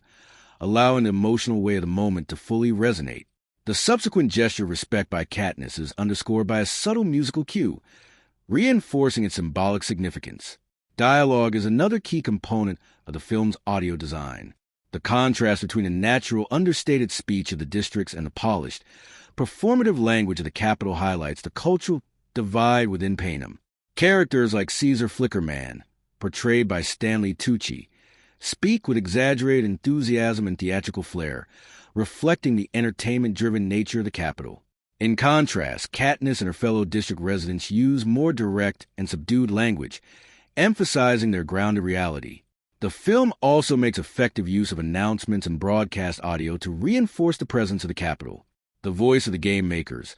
allowing the emotional weight of the moment to fully resonate. The subsequent gesture of respect by Katniss is underscored by a subtle musical cue, reinforcing its symbolic significance. Dialogue is another key component of the film's audio design. The contrast between the natural, understated speech of the districts and the polished, performative language of the capital highlights the cultural divide within Panem. Characters like Caesar Flickerman, portrayed by Stanley Tucci, speak with exaggerated enthusiasm and theatrical flair, reflecting the entertainment-driven nature of the capital. In contrast, Katniss and her fellow district residents use more direct and subdued language, emphasizing their grounded reality. The film also makes effective use of announcements and broadcast audio to reinforce the presence of the capital. The voice of the game makers,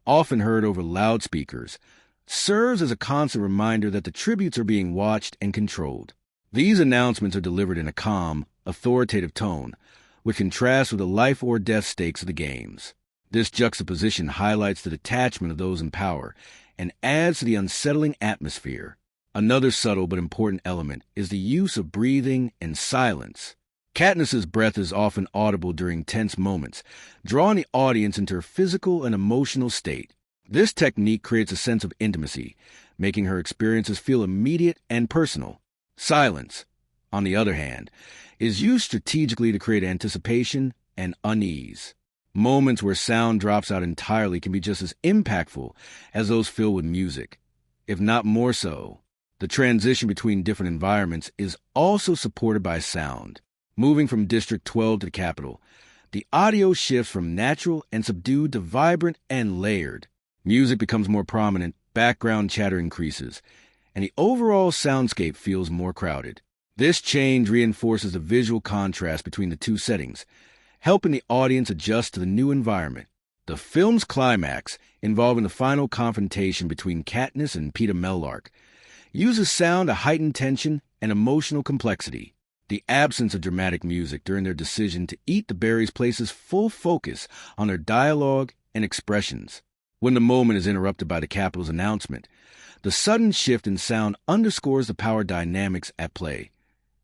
often heard over loudspeakers, serves as a constant reminder that the tributes are being watched and controlled. These announcements are delivered in a calm, authoritative tone, which contrasts with the life or death stakes of the games. This juxtaposition highlights the detachment of those in power and adds to the unsettling atmosphere. Another subtle but important element is the use of breathing and silence. Katniss's breath is often audible during tense moments, drawing the audience into her physical and emotional state. This technique creates a sense of intimacy, making her experiences feel immediate and personal. Silence, on the other hand, is used strategically to create anticipation and unease. Moments where sound drops out entirely can be just as impactful as those filled with music, if not more so. The transition between different environments is also supported by sound. Moving from District 12 to the capital, the audio shifts from natural and subdued to vibrant and layered. Music becomes more prominent, background chatter increases, and the overall soundscape feels more crowded. This change reinforces the visual contrast between the two settings, helping the audience adjust to the new environment. The film's climax, involving the final confrontation between Katniss and Peeta Mellark, uses sound to heighten tension and emotional complexity. The absence of dramatic music during their decision to eat the berries places full focus on their dialogue and expressions. When the moment is interrupted by the capital's announcement, the sudden shift in sound underscores the power dynamics at play,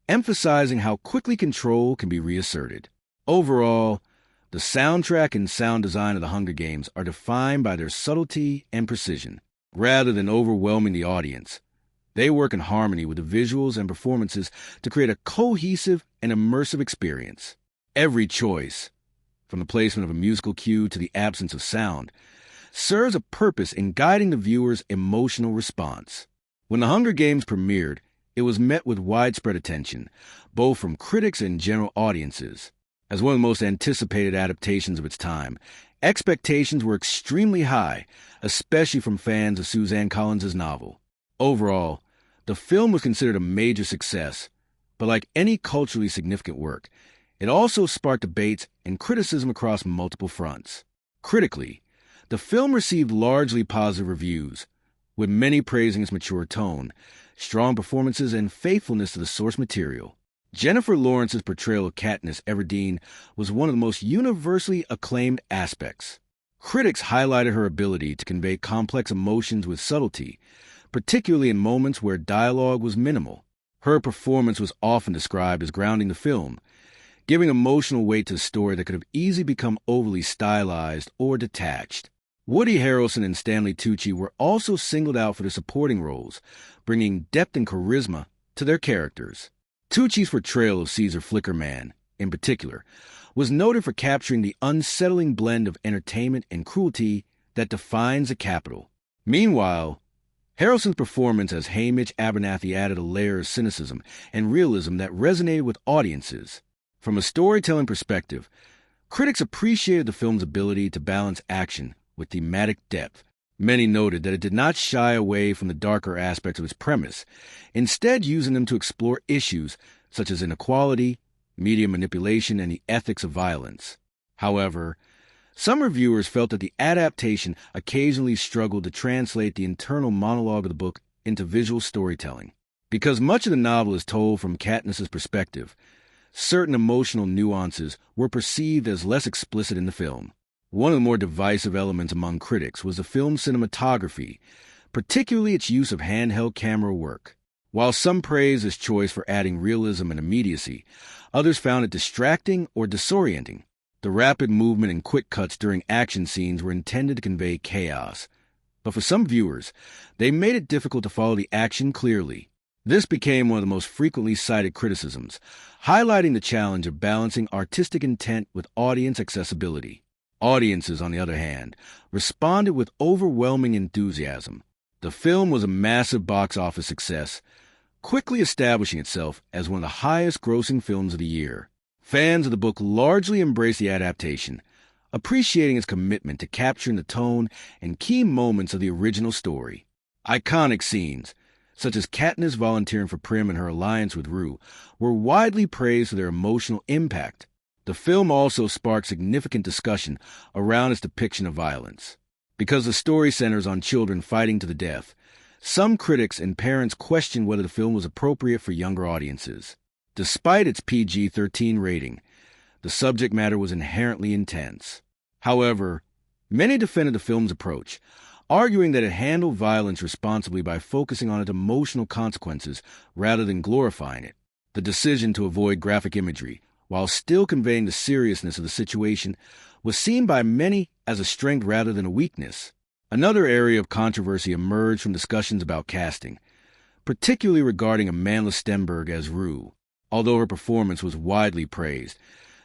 emphasizing how quickly control can be reasserted. Overall, the soundtrack and sound design of the Hunger Games are defined by their subtlety and precision. Rather than overwhelming the audience, they work in harmony with the visuals and performances to create a cohesive and immersive experience. Every choice, from the placement of a musical cue to the absence of sound, serves a purpose in guiding the viewer's emotional response. When the Hunger Games premiered, it was met with widespread attention, both from critics and general audiences. As one of the most anticipated adaptations of its time, expectations were extremely high, especially from fans of Suzanne Collins' novel. Overall, the film was considered a major success, but like any culturally significant work, it also sparked debates and criticism across multiple fronts. Critically, the film received largely positive reviews, with many praising its mature tone, strong performances, and faithfulness to the source material. Jennifer Lawrence's portrayal of Katniss Everdeen was one of the most universally acclaimed aspects. Critics highlighted her ability to convey complex emotions with subtlety, particularly in moments where dialogue was minimal. Her performance was often described as grounding the film, giving emotional weight to a story that could have easily become overly stylized or detached. Woody Harrelson and Stanley Tucci were also singled out for their supporting roles, bringing depth and charisma to their characters. Tucci's portrayal of Caesar Flickerman, in particular, was noted for capturing the unsettling blend of entertainment and cruelty that defines the Capitol. Meanwhile, Harrelson's performance as Hamish Abernathy added a layer of cynicism and realism that resonated with audiences. From a storytelling perspective, critics appreciated the film's ability to balance action with thematic depth. Many noted that it did not shy away from the darker aspects of its premise, instead using them to explore issues such as inequality, media manipulation, and the ethics of violence. However, some reviewers felt that the adaptation occasionally struggled to translate the internal monologue of the book into visual storytelling. Because much of the novel is told from Katniss's perspective, certain emotional nuances were perceived as less explicit in the film. One of the more divisive elements among critics was the film's cinematography, particularly its use of handheld camera work. While some praised its choice for adding realism and immediacy, others found it distracting or disorienting. The rapid movement and quick cuts during action scenes were intended to convey chaos, but for some viewers, they made it difficult to follow the action clearly. This became one of the most frequently cited criticisms, highlighting the challenge of balancing artistic intent with audience accessibility. Audiences, on the other hand, responded with overwhelming enthusiasm. The film was a massive box office success, quickly establishing itself as one of the highest-grossing films of the year. Fans of the book largely embraced the adaptation, appreciating its commitment to capturing the tone and key moments of the original story. Iconic scenes, such as Katniss volunteering for Prim and her alliance with Rue, were widely praised for their emotional impact. The film also sparked significant discussion around its depiction of violence. Because the story centers on children fighting to the death, some critics and parents questioned whether the film was appropriate for younger audiences. Despite its PG-13 rating, the subject matter was inherently intense. However, many defended the film's approach, arguing that it handled violence responsibly by focusing on its emotional consequences rather than glorifying it. The decision to avoid graphic imagery, while still conveying the seriousness of the situation, was seen by many as a strength rather than a weakness. Another area of controversy emerged from discussions about casting, particularly regarding Amandla Stenberg as Rue. Although her performance was widely praised,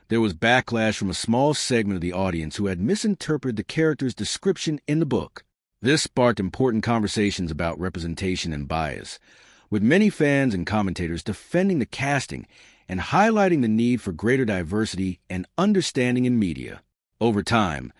there was backlash from a small segment of the audience who had misinterpreted the character's description in the book. This sparked important conversations about representation and bias, with many fans and commentators defending the casting and highlighting the need for greater diversity and understanding in media. Over time,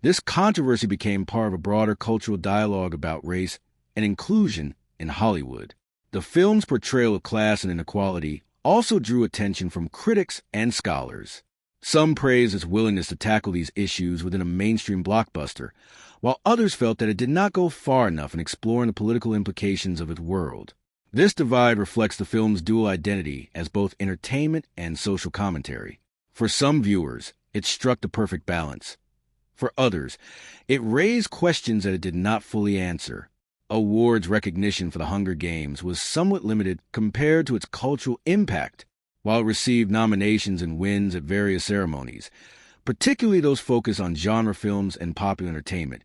this controversy became part of a broader cultural dialogue about race and inclusion in Hollywood. The film's portrayal of class and inequality also drew attention from critics and scholars. Some praised its willingness to tackle these issues within a mainstream blockbuster, while others felt that it did not go far enough in exploring the political implications of its world. This divide reflects the film's dual identity as both entertainment and social commentary. For some viewers, it struck the perfect balance. For others, it raised questions that it did not fully answer. Awards recognition for The Hunger Games was somewhat limited compared to its cultural impact. While it received nominations and wins at various ceremonies, particularly those focused on genre films and popular entertainment,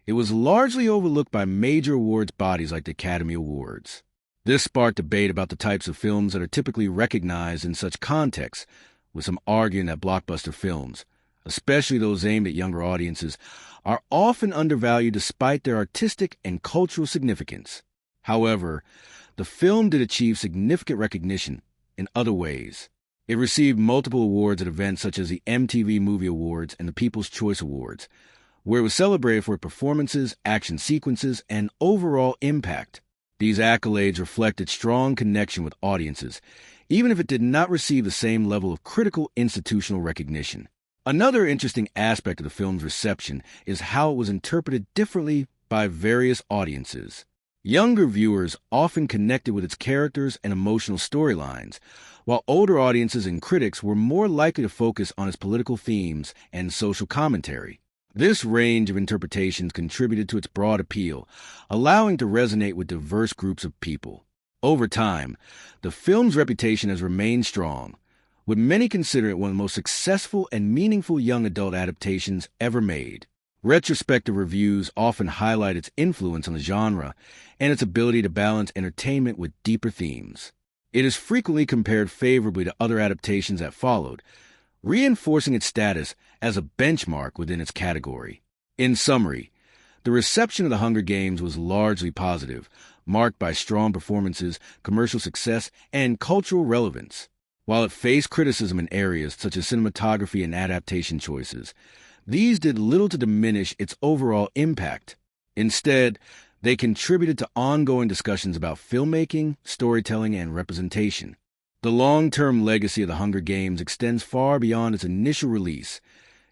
it was largely overlooked by major awards bodies like the Academy Awards. This sparked debate about the types of films that are typically recognized in such contexts, with some arguing that blockbuster films, especially those aimed at younger audiences, are often undervalued despite their artistic and cultural significance. However, the film did achieve significant recognition in other ways. It received multiple awards at events such as the MTV Movie Awards and the People's Choice Awards, where it was celebrated for its performances, action sequences, and overall impact. These accolades reflect its strong connection with audiences, even if it did not receive the same level of critical institutional recognition. Another interesting aspect of the film's reception is how it was interpreted differently by various audiences. Younger viewers often connected with its characters and emotional storylines, while older audiences and critics were more likely to focus on its political themes and social commentary. This range of interpretations contributed to its broad appeal, allowing it to resonate with diverse groups of people. Over time, the film's reputation has remained strong, with many consider it one of the most successful and meaningful young adult adaptations ever made. Retrospective reviews often highlight its influence on the genre and its ability to balance entertainment with deeper themes. It is frequently compared favorably to other adaptations that followed, reinforcing its status as a benchmark within its category. In summary, the reception of The Hunger Games was largely positive, marked by strong performances, commercial success, and cultural relevance. While it faced criticism in areas such as cinematography and adaptation choices, these did little to diminish its overall impact. Instead, they contributed to ongoing discussions about filmmaking, storytelling, and representation. The long-term legacy of The Hunger Games extends far beyond its initial release,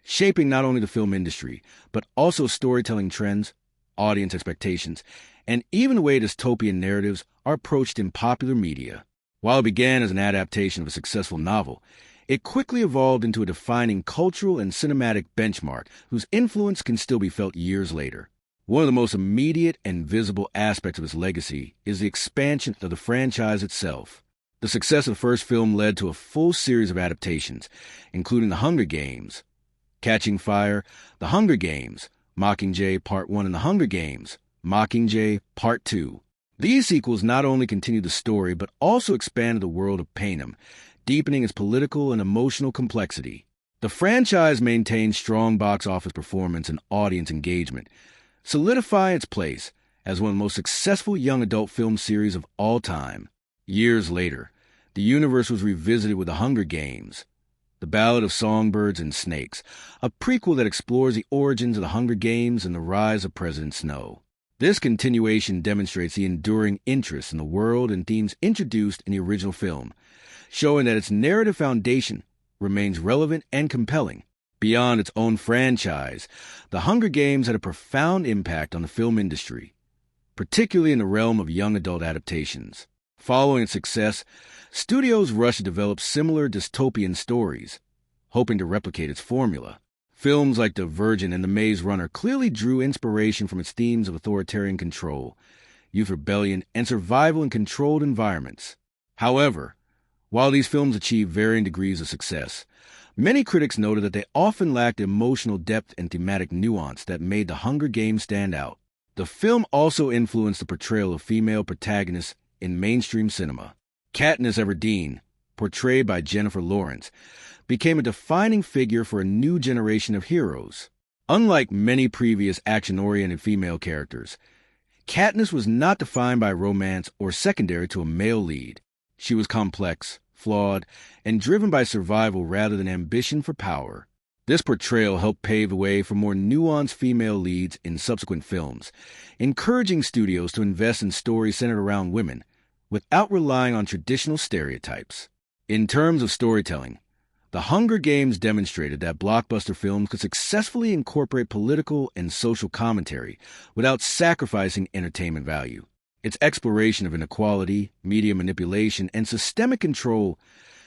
shaping not only the film industry, but also storytelling trends, audience expectations, and even the way dystopian narratives are approached in popular media. While it began as an adaptation of a successful novel, it quickly evolved into a defining cultural and cinematic benchmark whose influence can still be felt years later. One of the most immediate and visible aspects of its legacy is the expansion of the franchise itself. The success of the first film led to a full series of adaptations, including The Hunger Games, Catching Fire, The Hunger Games, Mockingjay Part 1, and The Hunger Games, Mockingjay Part 2. These sequels not only continued the story, but also expanded the world of panem, deepening its political and emotional complexity. The franchise maintained strong box office performance and audience engagement, solidifying its place as one of the most successful young adult film series of all time. Years later, the universe was revisited with The Hunger Games, The Ballad of Songbirds and Snakes, a prequel that explores the origins of the Hunger Games and the rise of President Snow. This continuation demonstrates the enduring interest in the world and themes introduced in the original film, showing that its narrative foundation remains relevant and compelling. Beyond its own franchise, The Hunger Games had a profound impact on the film industry, particularly in the realm of young adult adaptations. Following its success, studios rushed to develop similar dystopian stories, hoping to replicate its formula. Films like The Virgin and The Maze Runner clearly drew inspiration from its themes of authoritarian control, youth rebellion, and survival in controlled environments. However, while these films achieved varying degrees of success, many critics noted that they often lacked emotional depth and thematic nuance that made The Hunger Games stand out. The film also influenced the portrayal of female protagonists in mainstream cinema. Katniss Everdeen, portrayed by Jennifer Lawrence, became a defining figure for a new generation of heroes. Unlike many previous action-oriented female characters, Katniss was not defined by romance or secondary to a male lead. She was complex, flawed, and driven by survival rather than ambition for power. This portrayal helped pave the way for more nuanced female leads in subsequent films, encouraging studios to invest in stories centered around women without relying on traditional stereotypes. In terms of storytelling, The Hunger Games demonstrated that blockbuster films could successfully incorporate political and social commentary without sacrificing entertainment value. Its exploration of inequality, media manipulation, and systemic control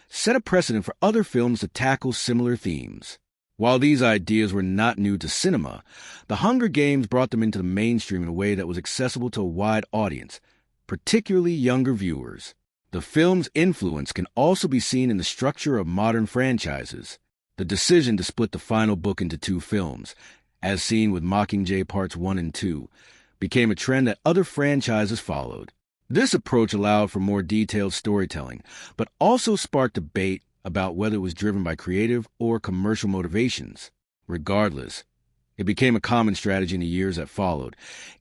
set a precedent for other films to tackle similar themes. While these ideas were not new to cinema, The Hunger Games brought them into the mainstream in a way that was accessible to a wide audience, particularly younger viewers. The film's influence can also be seen in the structure of modern franchises. The decision to split the final book into two films, as seen with Mockingjay Parts 1 and 2, became a trend that other franchises followed. This approach allowed for more detailed storytelling, but also sparked debate about whether it was driven by creative or commercial motivations. Regardless, it became a common strategy in the years that followed,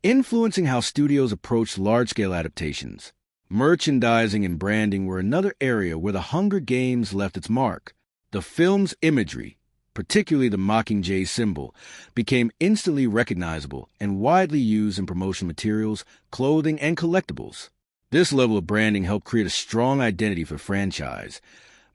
influencing how studios approached large-scale adaptations. Merchandising and branding were another area where The Hunger Games left its mark. The film's imagery, particularly the Mockingjay symbol, became instantly recognizable and widely used in promotional materials, clothing, and collectibles. This level of branding helped create a strong identity for the franchise,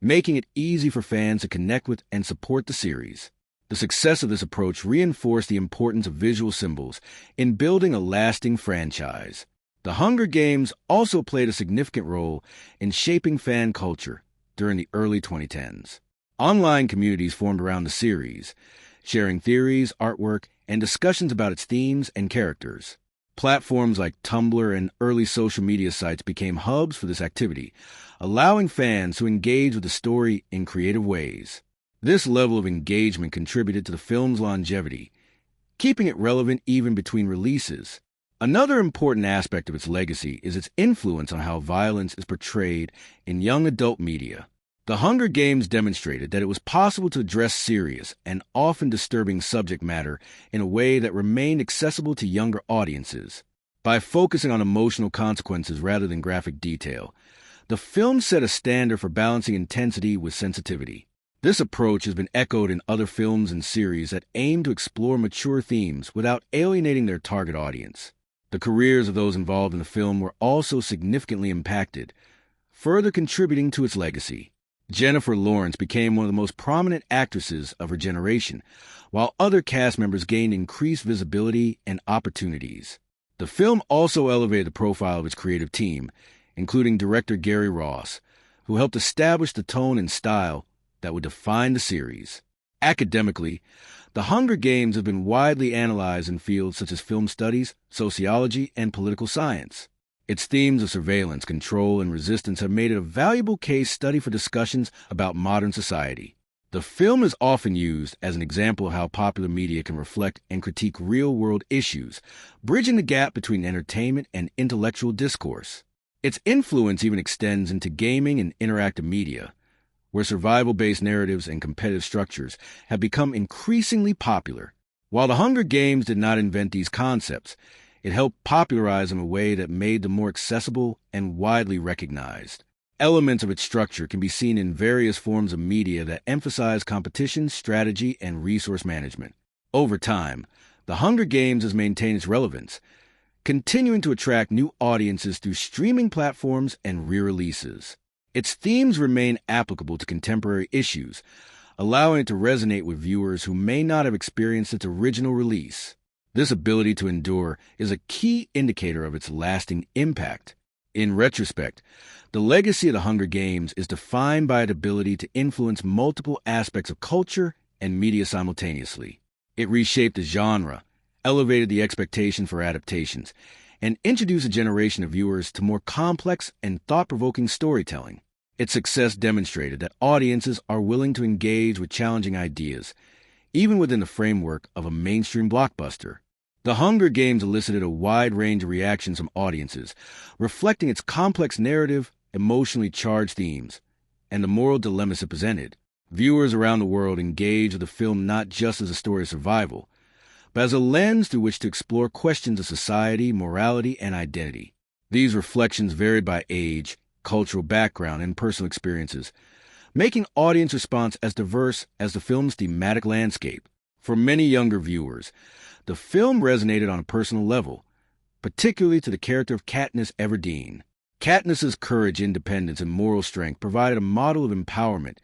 making it easy for fans to connect with and support the series. The success of this approach reinforced the importance of visual symbols in building a lasting franchise. The Hunger Games also played a significant role in shaping fan culture during the early 2010s. Online communities formed around the series, sharing theories, artwork, and discussions about its themes and characters. Platforms like Tumblr and early social media sites became hubs for this activity, allowing fans to engage with the story in creative ways. This level of engagement contributed to the film's longevity, keeping it relevant even between releases. Another important aspect of its legacy is its influence on how violence is portrayed in young adult media. The Hunger Games demonstrated that it was possible to address serious and often disturbing subject matter in a way that remained accessible to younger audiences. By focusing on emotional consequences rather than graphic detail, the film set a standard for balancing intensity with sensitivity. This approach has been echoed in other films and series that aim to explore mature themes without alienating their target audience. The careers of those involved in the film were also significantly impacted, further contributing to its legacy. Jennifer Lawrence became one of the most prominent actresses of her generation, while other cast members gained increased visibility and opportunities. The film also elevated the profile of its creative team, including director Gary Ross, who helped establish the tone and style that would define the series. Academically, The Hunger Games have been widely analyzed in fields such as film studies, sociology, and political science. Its themes of surveillance, control, and resistance have made it a valuable case study for discussions about modern society. The film is often used as an example of how popular media can reflect and critique real-world issues, bridging the gap between entertainment and intellectual discourse. Its influence even extends into gaming and interactive media, where survival-based narratives and competitive structures have become increasingly popular. While The Hunger Games did not invent these concepts, it helped popularize them in a way that made them more accessible and widely recognized. Elements of its structure can be seen in various forms of media that emphasize competition, strategy, and resource management. Over time, The Hunger Games has maintained its relevance, continuing to attract new audiences through streaming platforms and re-releases. Its themes remain applicable to contemporary issues, allowing it to resonate with viewers who may not have experienced its original release. This ability to endure is a key indicator of its lasting impact. In retrospect, the legacy of The Hunger Games is defined by its ability to influence multiple aspects of culture and media simultaneously. It reshaped the genre, elevated the expectation for adaptations, and introduced a generation of viewers to more complex and thought-provoking storytelling. Its success demonstrated that audiences are willing to engage with challenging ideas, even within the framework of a mainstream blockbuster. The Hunger Games elicited a wide range of reactions from audiences, reflecting its complex narrative, emotionally charged themes, and the moral dilemmas it presented. Viewers around the world engaged with the film not just as a story of survival, but as a lens through which to explore questions of society, morality, and identity. These reflections varied by age, cultural background, and personal experiences, making audience response as diverse as the film's thematic landscape. For many younger viewers, the film resonated on a personal level, particularly to the character of Katniss Everdeen. Katniss's courage, independence, and moral strength provided a model of empowerment,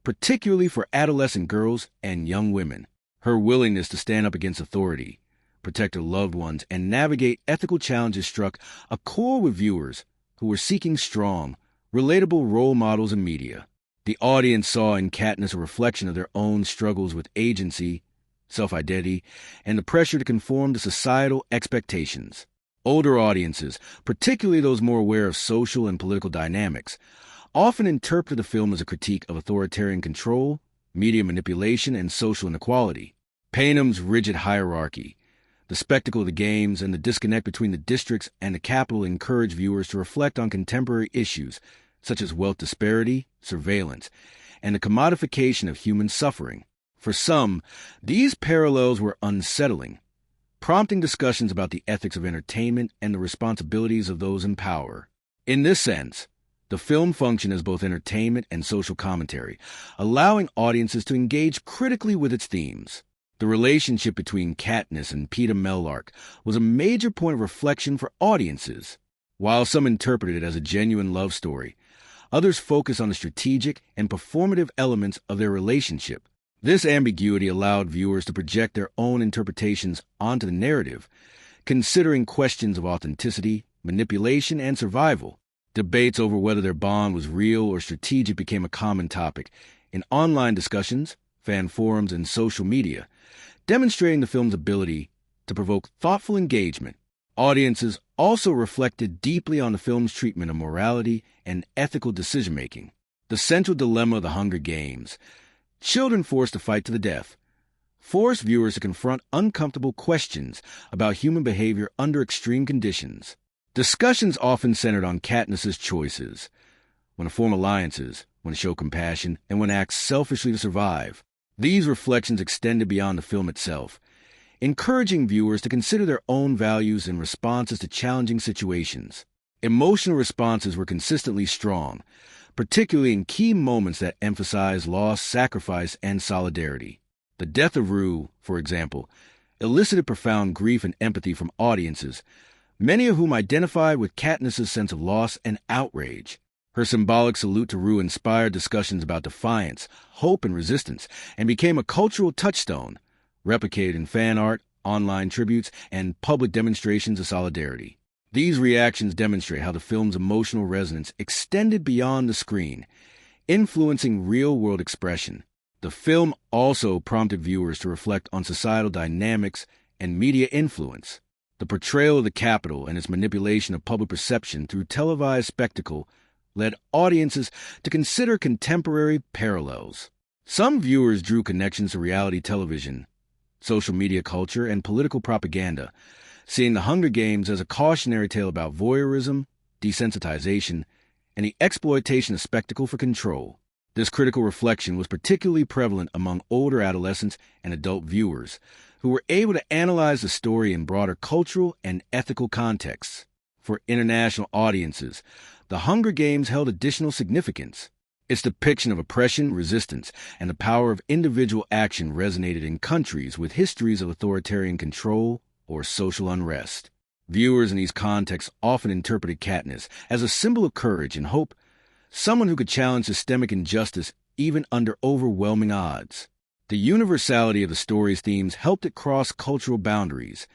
particularly for adolescent girls and young women. Her willingness to stand up against authority, protect her loved ones, and navigate ethical challenges struck a chord with viewers who were seeking strong, relatable role models in media. The audience saw in Katniss a reflection of their own struggles with agency, self-identity, and the pressure to conform to societal expectations. Older audiences, particularly those more aware of social and political dynamics, often interpret the film as a critique of authoritarian control, media manipulation, and social inequality. Panem's rigid hierarchy, the spectacle of the games, and the disconnect between the districts and the capital encourage viewers to reflect on contemporary issues such as wealth disparity, surveillance, and the commodification of human suffering. For some, these parallels were unsettling, prompting discussions about the ethics of entertainment and the responsibilities of those in power. In this sense, the film functioned as both entertainment and social commentary, allowing audiences to engage critically with its themes. The relationship between Katniss and Peeta Mellark was a major point of reflection for audiences. While some interpreted it as a genuine love story, others focused on the strategic and performative elements of their relationship. This ambiguity allowed viewers to project their own interpretations onto the narrative, considering questions of authenticity, manipulation, and survival. Debates over whether their bond was real or strategic became a common topic in online discussions, fan forums, and social media, demonstrating the film's ability to provoke thoughtful engagement. Audiences also reflected deeply on the film's treatment of morality and ethical decision-making. The central dilemma of The Hunger Games, children forced to fight to the death, forced viewers to confront uncomfortable questions about human behavior under extreme conditions. Discussions often centered on Katniss's choices, when to form alliances, when to show compassion, and when to act selfishly to survive. These reflections extended beyond the film itself, encouraging viewers to consider their own values and responses to challenging situations. Emotional responses were consistently strong, particularly in key moments that emphasize loss, sacrifice, and solidarity. The death of Rue, for example, elicited profound grief and empathy from audiences, many of whom identified with Katniss's sense of loss and outrage. Her symbolic salute to Rue inspired discussions about defiance, hope, and resistance, and became a cultural touchstone, replicated in fan art, online tributes, and public demonstrations of solidarity. These reactions demonstrate how the film's emotional resonance extended beyond the screen, influencing real-world expression. The film also prompted viewers to reflect on societal dynamics and media influence. The portrayal of the Capitol and its manipulation of public perception through televised spectacle led audiences to consider contemporary parallels. Some viewers drew connections to reality television, social media culture, and political propaganda, seeing The Hunger Games as a cautionary tale about voyeurism, desensitization, and the exploitation of spectacle for control. This critical reflection was particularly prevalent among older adolescents and adult viewers, who were able to analyze the story in broader cultural and ethical contexts. For international audiences, The Hunger Games held additional significance. Its depiction of oppression, resistance, and the power of individual action resonated in countries with histories of authoritarian control or social unrest. Viewers in these contexts often interpreted Katniss as a symbol of courage and hope, someone who could challenge systemic injustice even under overwhelming odds. The universality of the story's themes helped it cross cultural boundaries,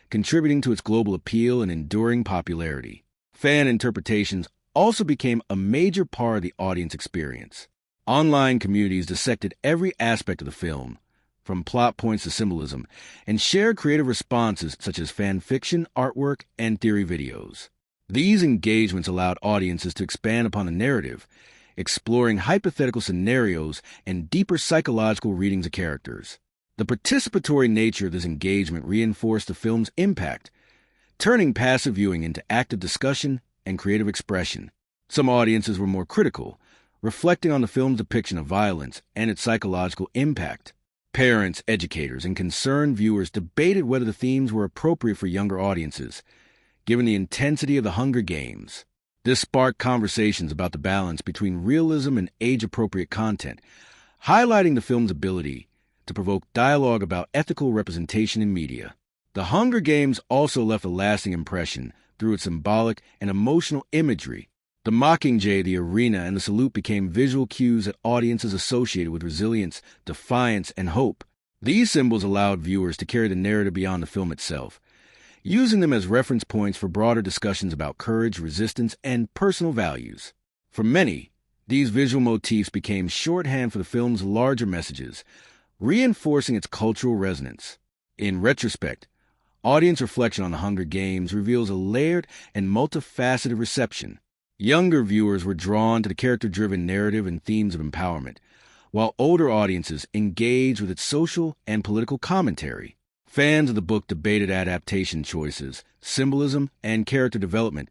contributing to its global appeal and enduring popularity. Fan interpretations also became a major part of the audience experience. Online communities dissected every aspect of the film, from plot points to symbolism, and shared creative responses such as fan fiction, artwork, and theory videos. These engagements allowed audiences to expand upon the narrative, exploring hypothetical scenarios and deeper psychological readings of characters. The participatory nature of this engagement reinforced the film's impact, turning passive viewing into active discussion and creative expression. Some audiences were more critical, reflecting on the film's depiction of violence and its psychological impact. Parents, educators, and concerned viewers debated whether the themes were appropriate for younger audiences, given the intensity of the Hunger Games. This sparked conversations about the balance between realism and age-appropriate content, highlighting the film's ability to provoke dialogue about ethical representation in media. The Hunger Games also left a lasting impression through its symbolic and emotional imagery. The Mockingjay, the arena, and the salute became visual cues that audiences associated with resilience, defiance, and hope. These symbols allowed viewers to carry the narrative beyond the film itself, using them as reference points for broader discussions about courage, resistance, and personal values. For many, these visual motifs became shorthand for the film's larger messages, reinforcing its cultural resonance. In retrospect, audience reflection on The Hunger Games reveals a layered and multifaceted reception. Younger viewers were drawn to the character-driven narrative and themes of empowerment, while older audiences engaged with its social and political commentary. Fans of the book debated adaptation choices, symbolism, and character development,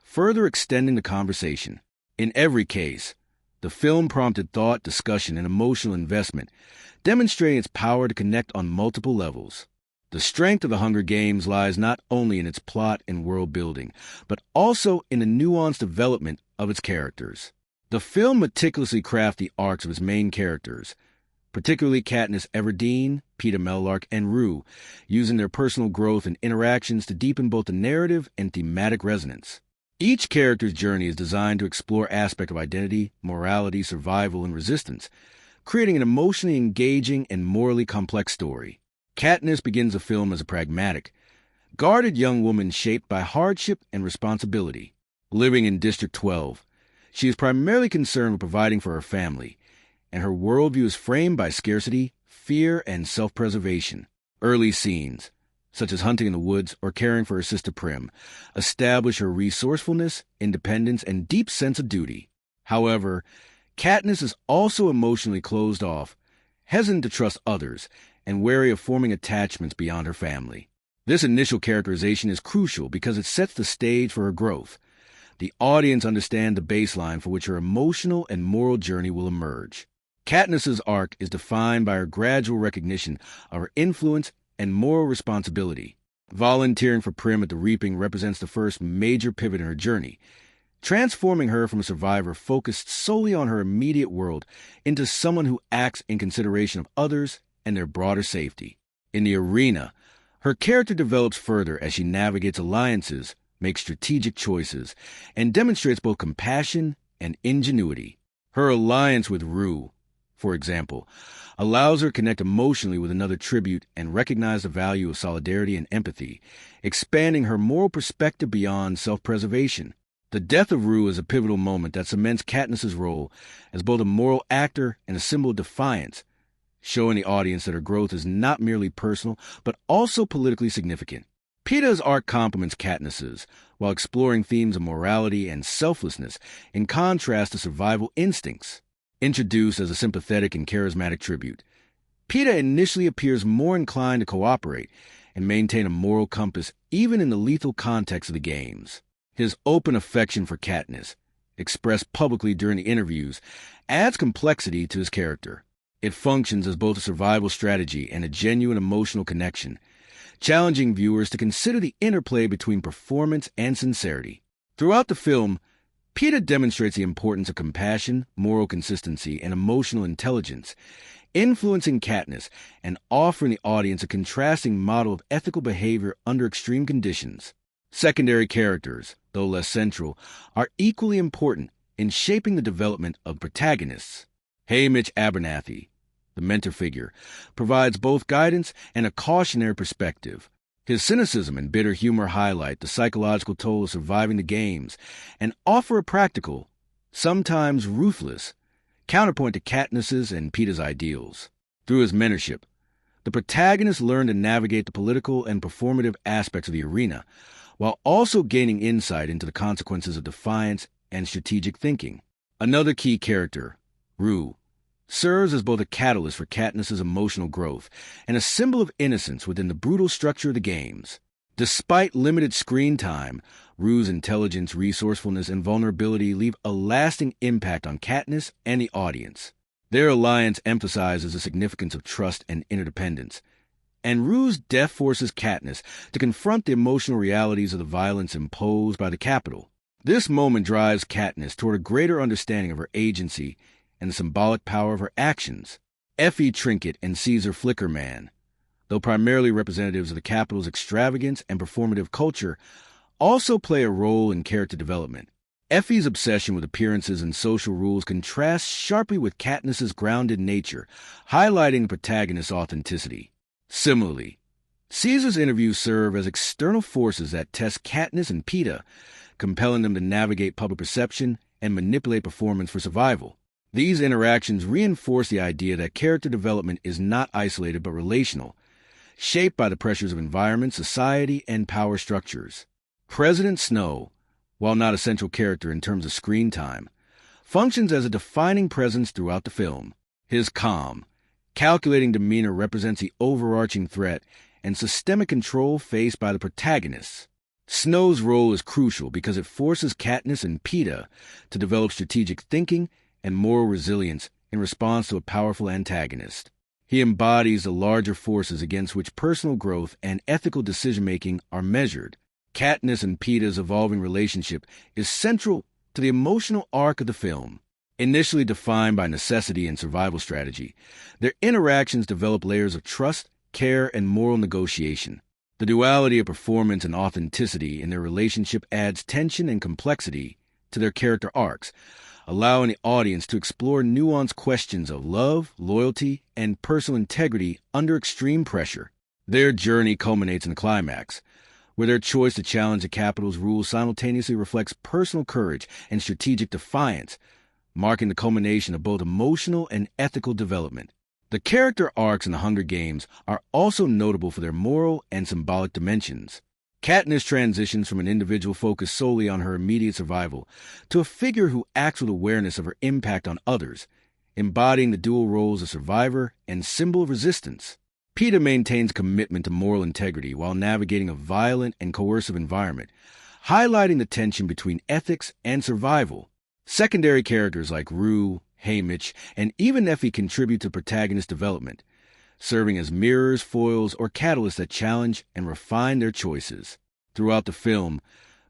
further extending the conversation. In every case, the film prompted thought, discussion, and emotional investment, demonstrating its power to connect on multiple levels. The strength of The Hunger Games lies not only in its plot and world building, but also in the nuanced development of its characters. The film meticulously crafted the arcs of its main characters, particularly Katniss Everdeen, Peeta Mellark, and Rue, using their personal growth and interactions to deepen both the narrative and thematic resonance. Each character's journey is designed to explore aspects of identity, morality, survival, and resistance, creating an emotionally engaging and morally complex story. Katniss begins the film as a pragmatic, guarded young woman shaped by hardship and responsibility. Living in District 12, she is primarily concerned with providing for her family, and her worldview is framed by scarcity, fear, and self-preservation. Early scenes, such as hunting in the woods or caring for her sister Prim, establish her resourcefulness, independence, and deep sense of duty. However, Katniss is also emotionally closed off, hesitant to trust others, and wary of forming attachments beyond her family. This initial characterization is crucial because it sets the stage for her growth. the audience understand the baseline for which her emotional and moral journey will emerge. Katniss's arc is defined by her gradual recognition of her influence and moral responsibility. Volunteering for Prim at the Reaping represents the first major pivot in her journey, transforming her from a survivor focused solely on her immediate world into someone who acts in consideration of others and their broader safety. In the arena, her character develops further as she navigates alliances, makes strategic choices, and demonstrates both compassion and ingenuity. Her alliance with Rue, for example, allows her to connect emotionally with another tribute and recognize the value of solidarity and empathy, expanding her moral perspective beyond self-preservation. The death of Rue is a pivotal moment that cements Katniss's role as both a moral actor and a symbol of defiance, showing the audience that her growth is not merely personal, but also politically significant. Peeta's arc complements Katniss's, while exploring themes of morality and selflessness, in contrast to survival instincts. Introduced as a sympathetic and charismatic tribute, Peeta initially appears more inclined to cooperate and maintain a moral compass even in the lethal context of the games. His open affection for Katniss, expressed publicly during the interviews, adds complexity to his character. It functions as both a survival strategy and a genuine emotional connection, challenging viewers to consider the interplay between performance and sincerity. Throughout the film, Peeta demonstrates the importance of compassion, moral consistency, and emotional intelligence, influencing Katniss and offering the audience a contrasting model of ethical behavior under extreme conditions. Secondary characters, though less central, are equally important in shaping the development of protagonists. Haymitch Abernathy, the mentor figure, provides both guidance and a cautionary perspective. His cynicism and bitter humor highlight the psychological toll of surviving the games and offer a practical, sometimes ruthless, counterpoint to Katniss's and Peeta's ideals. Through his mentorship, the protagonist learned to navigate the political and performative aspects of the arena, while also gaining insight into the consequences of defiance and strategic thinking. Another key character, Rue, serves as both a catalyst for Katniss's emotional growth and a symbol of innocence within the brutal structure of the games. Despite limited screen time, Rue's intelligence, resourcefulness, and vulnerability leave a lasting impact on Katniss and the audience. Their alliance emphasizes the significance of trust and interdependence, and Rue's death forces Katniss to confront the emotional realities of the violence imposed by the Capitol. This moment drives Katniss toward a greater understanding of her agency and the symbolic power of her actions. Effie Trinket and Caesar Flickerman, though primarily representatives of the Capitol's extravagance and performative culture, also play a role in character development. Effie's obsession with appearances and social rules contrasts sharply with Katniss's grounded nature, highlighting the protagonist's authenticity. Similarly, Caesar's interviews serve as external forces that test Katniss and Peeta, compelling them to navigate public perception and manipulate performance for survival. These interactions reinforce the idea that character development is not isolated but relational, shaped by the pressures of environment, society, and power structures. President Snow, while not a central character in terms of screen time, functions as a defining presence throughout the film. His calm, calculating demeanor represents the overarching threat and systemic control faced by the protagonists. Snow's role is crucial because it forces Katniss and Peeta to develop strategic thinking and moral resilience in response to a powerful antagonist. He embodies the larger forces against which personal growth and ethical decision-making are measured. Katniss and Peeta's evolving relationship is central to the emotional arc of the film. Initially defined by necessity and survival strategy, their interactions develop layers of trust, care, and moral negotiation. The duality of performance and authenticity in their relationship adds tension and complexity to their character arcs, allowing the audience to explore nuanced questions of love, loyalty, and personal integrity under extreme pressure. Their journey culminates in the climax, where their choice to challenge the Capitol's rules simultaneously reflects personal courage and strategic defiance, marking the culmination of both emotional and ethical development. The character arcs in the Hunger Games are also notable for their moral and symbolic dimensions. Katniss transitions from an individual focused solely on her immediate survival to a figure who acts with awareness of her impact on others, embodying the dual roles of survivor and symbol of resistance. Peeta maintains commitment to moral integrity while navigating a violent and coercive environment, highlighting the tension between ethics and survival. Secondary characters like Rue, Haymitch, and even Effie contribute to protagonist development, serving as mirrors, foils, or catalysts that challenge and refine their choices. Throughout the film,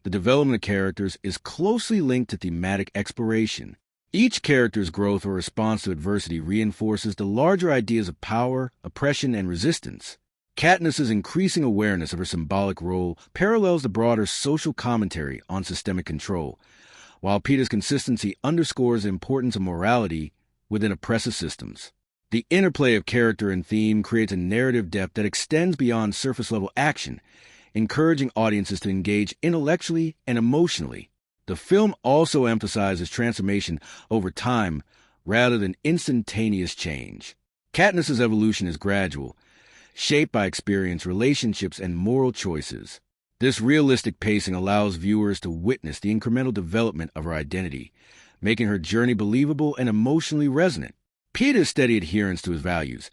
the development of characters is closely linked to thematic exploration. Each character's growth or response to adversity reinforces the larger ideas of power, oppression, and resistance. Katniss's increasing awareness of her symbolic role parallels the broader social commentary on systemic control, while Peeta's consistency underscores the importance of morality within oppressive systems. The interplay of character and theme creates a narrative depth that extends beyond surface-level action, encouraging audiences to engage intellectually and emotionally. The film also emphasizes transformation over time rather than instantaneous change. Katniss's evolution is gradual, shaped by experience, relationships, and moral choices. This realistic pacing allows viewers to witness the incremental development of her identity, making her journey believable and emotionally resonant. Peeta's steady adherence to his values,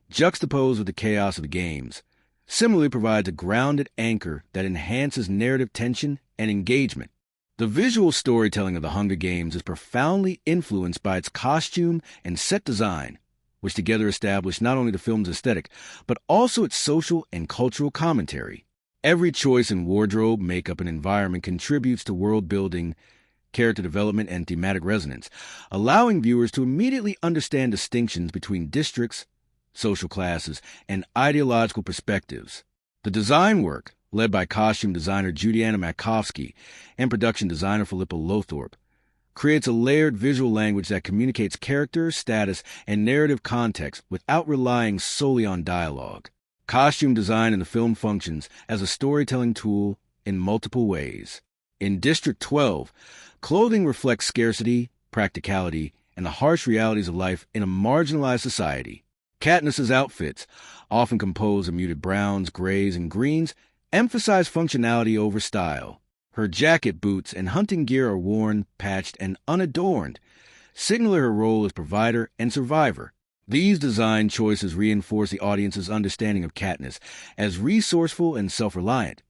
juxtaposed with the chaos of the games, similarly provides a grounded anchor that enhances narrative tension and engagement. The visual storytelling of The Hunger Games is profoundly influenced by its costume and set design, which together establish not only the film's aesthetic, but also its social and cultural commentary. Every choice in wardrobe, makeup, and environment contributes to world building, character development, and thematic resonance, allowing viewers to immediately understand distinctions between districts, social classes, and ideological perspectives. The design work, led by costume designer Judianna Makovsky and production designer Filippo Lothorpe, creates a layered visual language that communicates character, status, and narrative context without relying solely on dialogue. Costume design in the film functions as a storytelling tool in multiple ways. In District 12, clothing reflects scarcity, practicality, and the harsh realities of life in a marginalized society. Katniss's outfits, often composed of muted browns, grays, and greens, emphasize functionality over style. Her jacket, boots, and hunting gear are worn, patched, and unadorned, signaling her role as provider and survivor. These design choices reinforce the audience's understanding of Katniss as resourceful and self-reliant,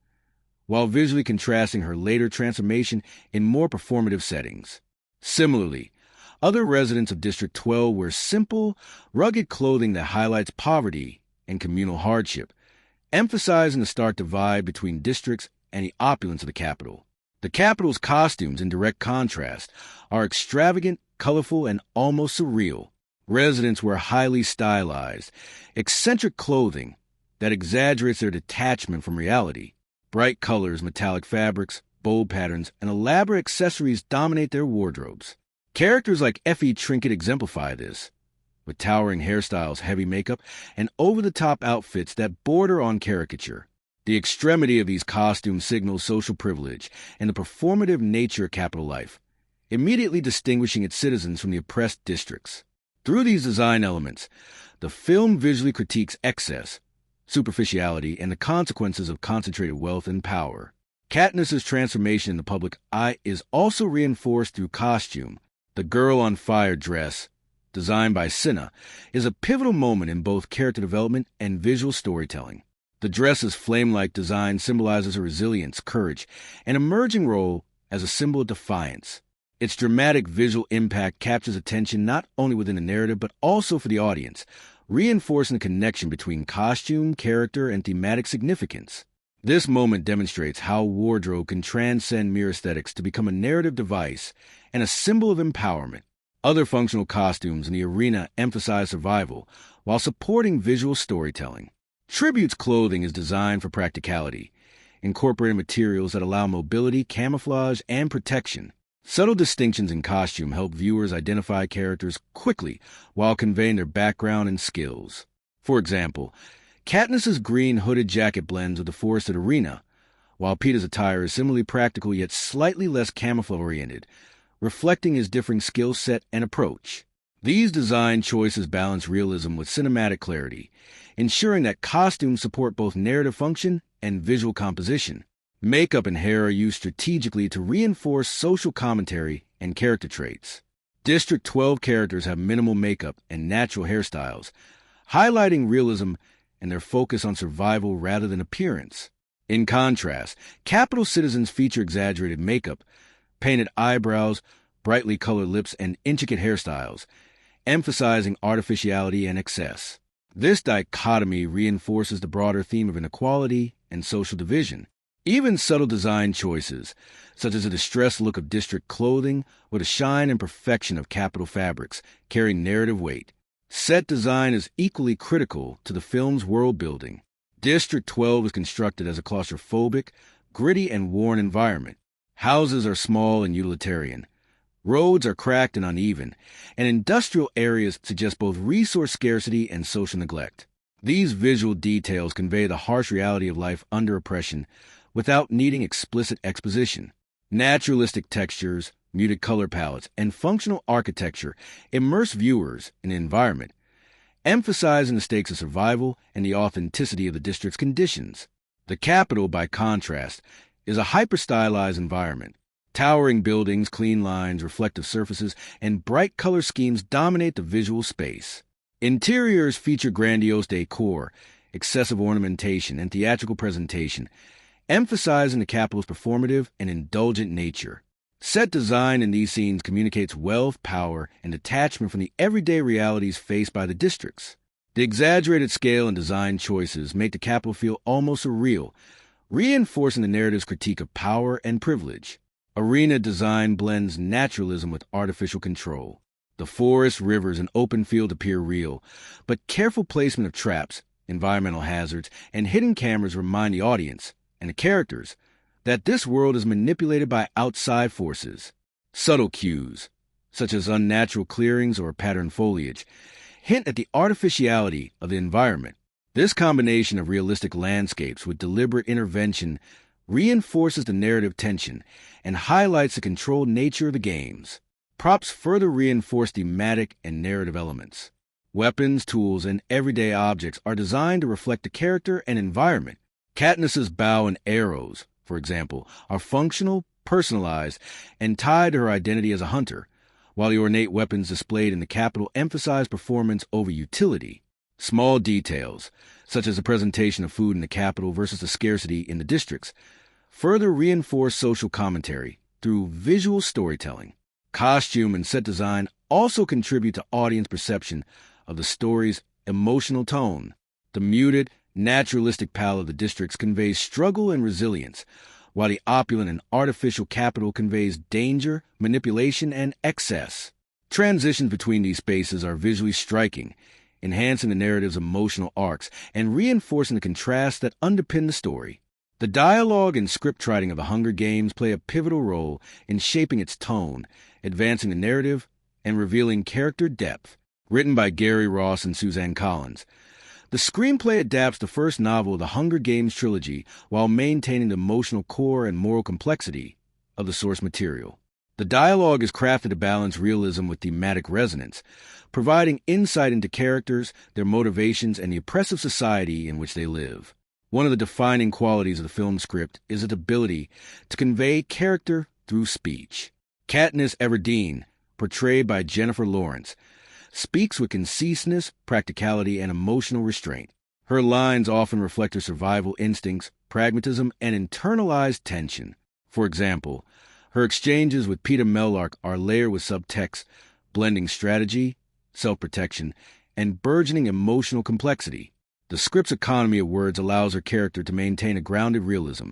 while visually contrasting her later transformation in more performative settings. Similarly, other residents of District 12 wear simple, rugged clothing that highlights poverty and communal hardship, emphasizing the stark divide between districts and the opulence of the capital. The capital's costumes, in direct contrast, are extravagant, colorful, and almost surreal. Residents wear highly stylized, eccentric clothing that exaggerates their detachment from reality. Bright colors, metallic fabrics, bold patterns, and elaborate accessories dominate their wardrobes. Characters like Effie Trinket exemplify this, with towering hairstyles, heavy makeup, and over-the-top outfits that border on caricature. The extremity of these costumes signals social privilege and the performative nature of capital life, immediately distinguishing its citizens from the oppressed districts. Through these design elements, the film visually critiques excess, superficiality, and the consequences of concentrated wealth and power. Katniss's transformation in the public eye is also reinforced through costume. The Girl on Fire dress, designed by Cinna, is a pivotal moment in both character development and visual storytelling. The dress's flame-like design symbolizes her resilience, courage, and emerging role as a symbol of defiance. Its dramatic visual impact captures attention not only within the narrative but also for the audience, reinforcing the connection between costume, character, and thematic significance. This moment demonstrates how wardrobe can transcend mere aesthetics to become a narrative device and a symbol of empowerment. Other functional costumes in the arena emphasize survival while supporting visual storytelling. Tribute's clothing is designed for practicality, incorporating materials that allow mobility, camouflage, and protection. Subtle distinctions in costume help viewers identify characters quickly while conveying their background and skills. For example, Katniss's green hooded jacket blends with the forested arena, while Peeta's attire is similarly practical yet slightly less camouflage-oriented, reflecting his differing skill set and approach. These design choices balance realism with cinematic clarity, ensuring that costumes support both narrative function and visual composition. Makeup and hair are used strategically to reinforce social commentary and character traits. District 12 characters have minimal makeup and natural hairstyles, highlighting realism and their focus on survival rather than appearance. In contrast, capital citizens feature exaggerated makeup, painted eyebrows, brightly colored lips, and intricate hairstyles, emphasizing artificiality and excess. This dichotomy reinforces the broader theme of inequality and social division. Even subtle design choices, such as a distressed look of district clothing or the shine and perfection of capital fabrics, carry narrative weight. Set design is equally critical to the film's world building. District 12 is constructed as a claustrophobic, gritty, and worn environment. Houses are small and utilitarian. Roads are cracked and uneven, and industrial areas suggest both resource scarcity and social neglect. These visual details convey the harsh reality of life under oppression without needing explicit exposition. Naturalistic textures, muted color palettes, and functional architecture immerse viewers in the environment, emphasizing the stakes of survival and the authenticity of the district's conditions. The capital, by contrast, is a hyper-stylized environment. Towering buildings, clean lines, reflective surfaces, and bright color schemes dominate the visual space. Interiors feature grandiose decor, excessive ornamentation, and theatrical presentation, emphasizing the capital's performative and indulgent nature. Set design in these scenes communicates wealth, power, and detachment from the everyday realities faced by the districts. The exaggerated scale and design choices make the capital feel almost surreal, reinforcing the narrative's critique of power and privilege. Arena design blends naturalism with artificial control. The forests, rivers, and open field appear real, but careful placement of traps, environmental hazards, and hidden cameras remind the audience, and the characters, that this world is manipulated by outside forces. Subtle cues, such as unnatural clearings or patterned foliage, hint at the artificiality of the environment. This combination of realistic landscapes with deliberate intervention reinforces the narrative tension and highlights the controlled nature of the games. Props further reinforce thematic and narrative elements. Weapons, tools, and everyday objects are designed to reflect the character and environment. Katniss's bow and arrows, for example, are functional, personalized, and tied to her identity as a hunter, while the ornate weapons displayed in the capital emphasize performance over utility. Small details, such as the presentation of food in the capital versus the scarcity in the districts, further reinforce social commentary through visual storytelling. Costume and set design also contribute to audience perception of the story's emotional tone. The muted, naturalistic palette of the districts conveys struggle and resilience, while the opulent and artificial capital conveys danger, manipulation, and excess. Transitions between these spaces are visually striking, enhancing the narrative's emotional arcs and reinforcing the contrasts that underpin the story. The dialogue and script writing of The Hunger Games play a pivotal role in shaping its tone, advancing the narrative, and revealing character depth. Written by Gary Ross and Suzanne Collins, the screenplay adapts the first novel of the Hunger Games trilogy while maintaining the emotional core and moral complexity of the source material. The dialogue is crafted to balance realism with thematic resonance, providing insight into characters, their motivations, and the oppressive society in which they live. One of the defining qualities of the film script is its ability to convey character through speech. Katniss Everdeen, portrayed by Jennifer Lawrence, speaks with conciseness, practicality, and emotional restraint. Her lines often reflect her survival instincts, pragmatism, and internalized tension. For example, her exchanges with Peter Mellark are layered with subtext, blending strategy, self-protection, and burgeoning emotional complexity. The script's economy of words allows her character to maintain a grounded realism,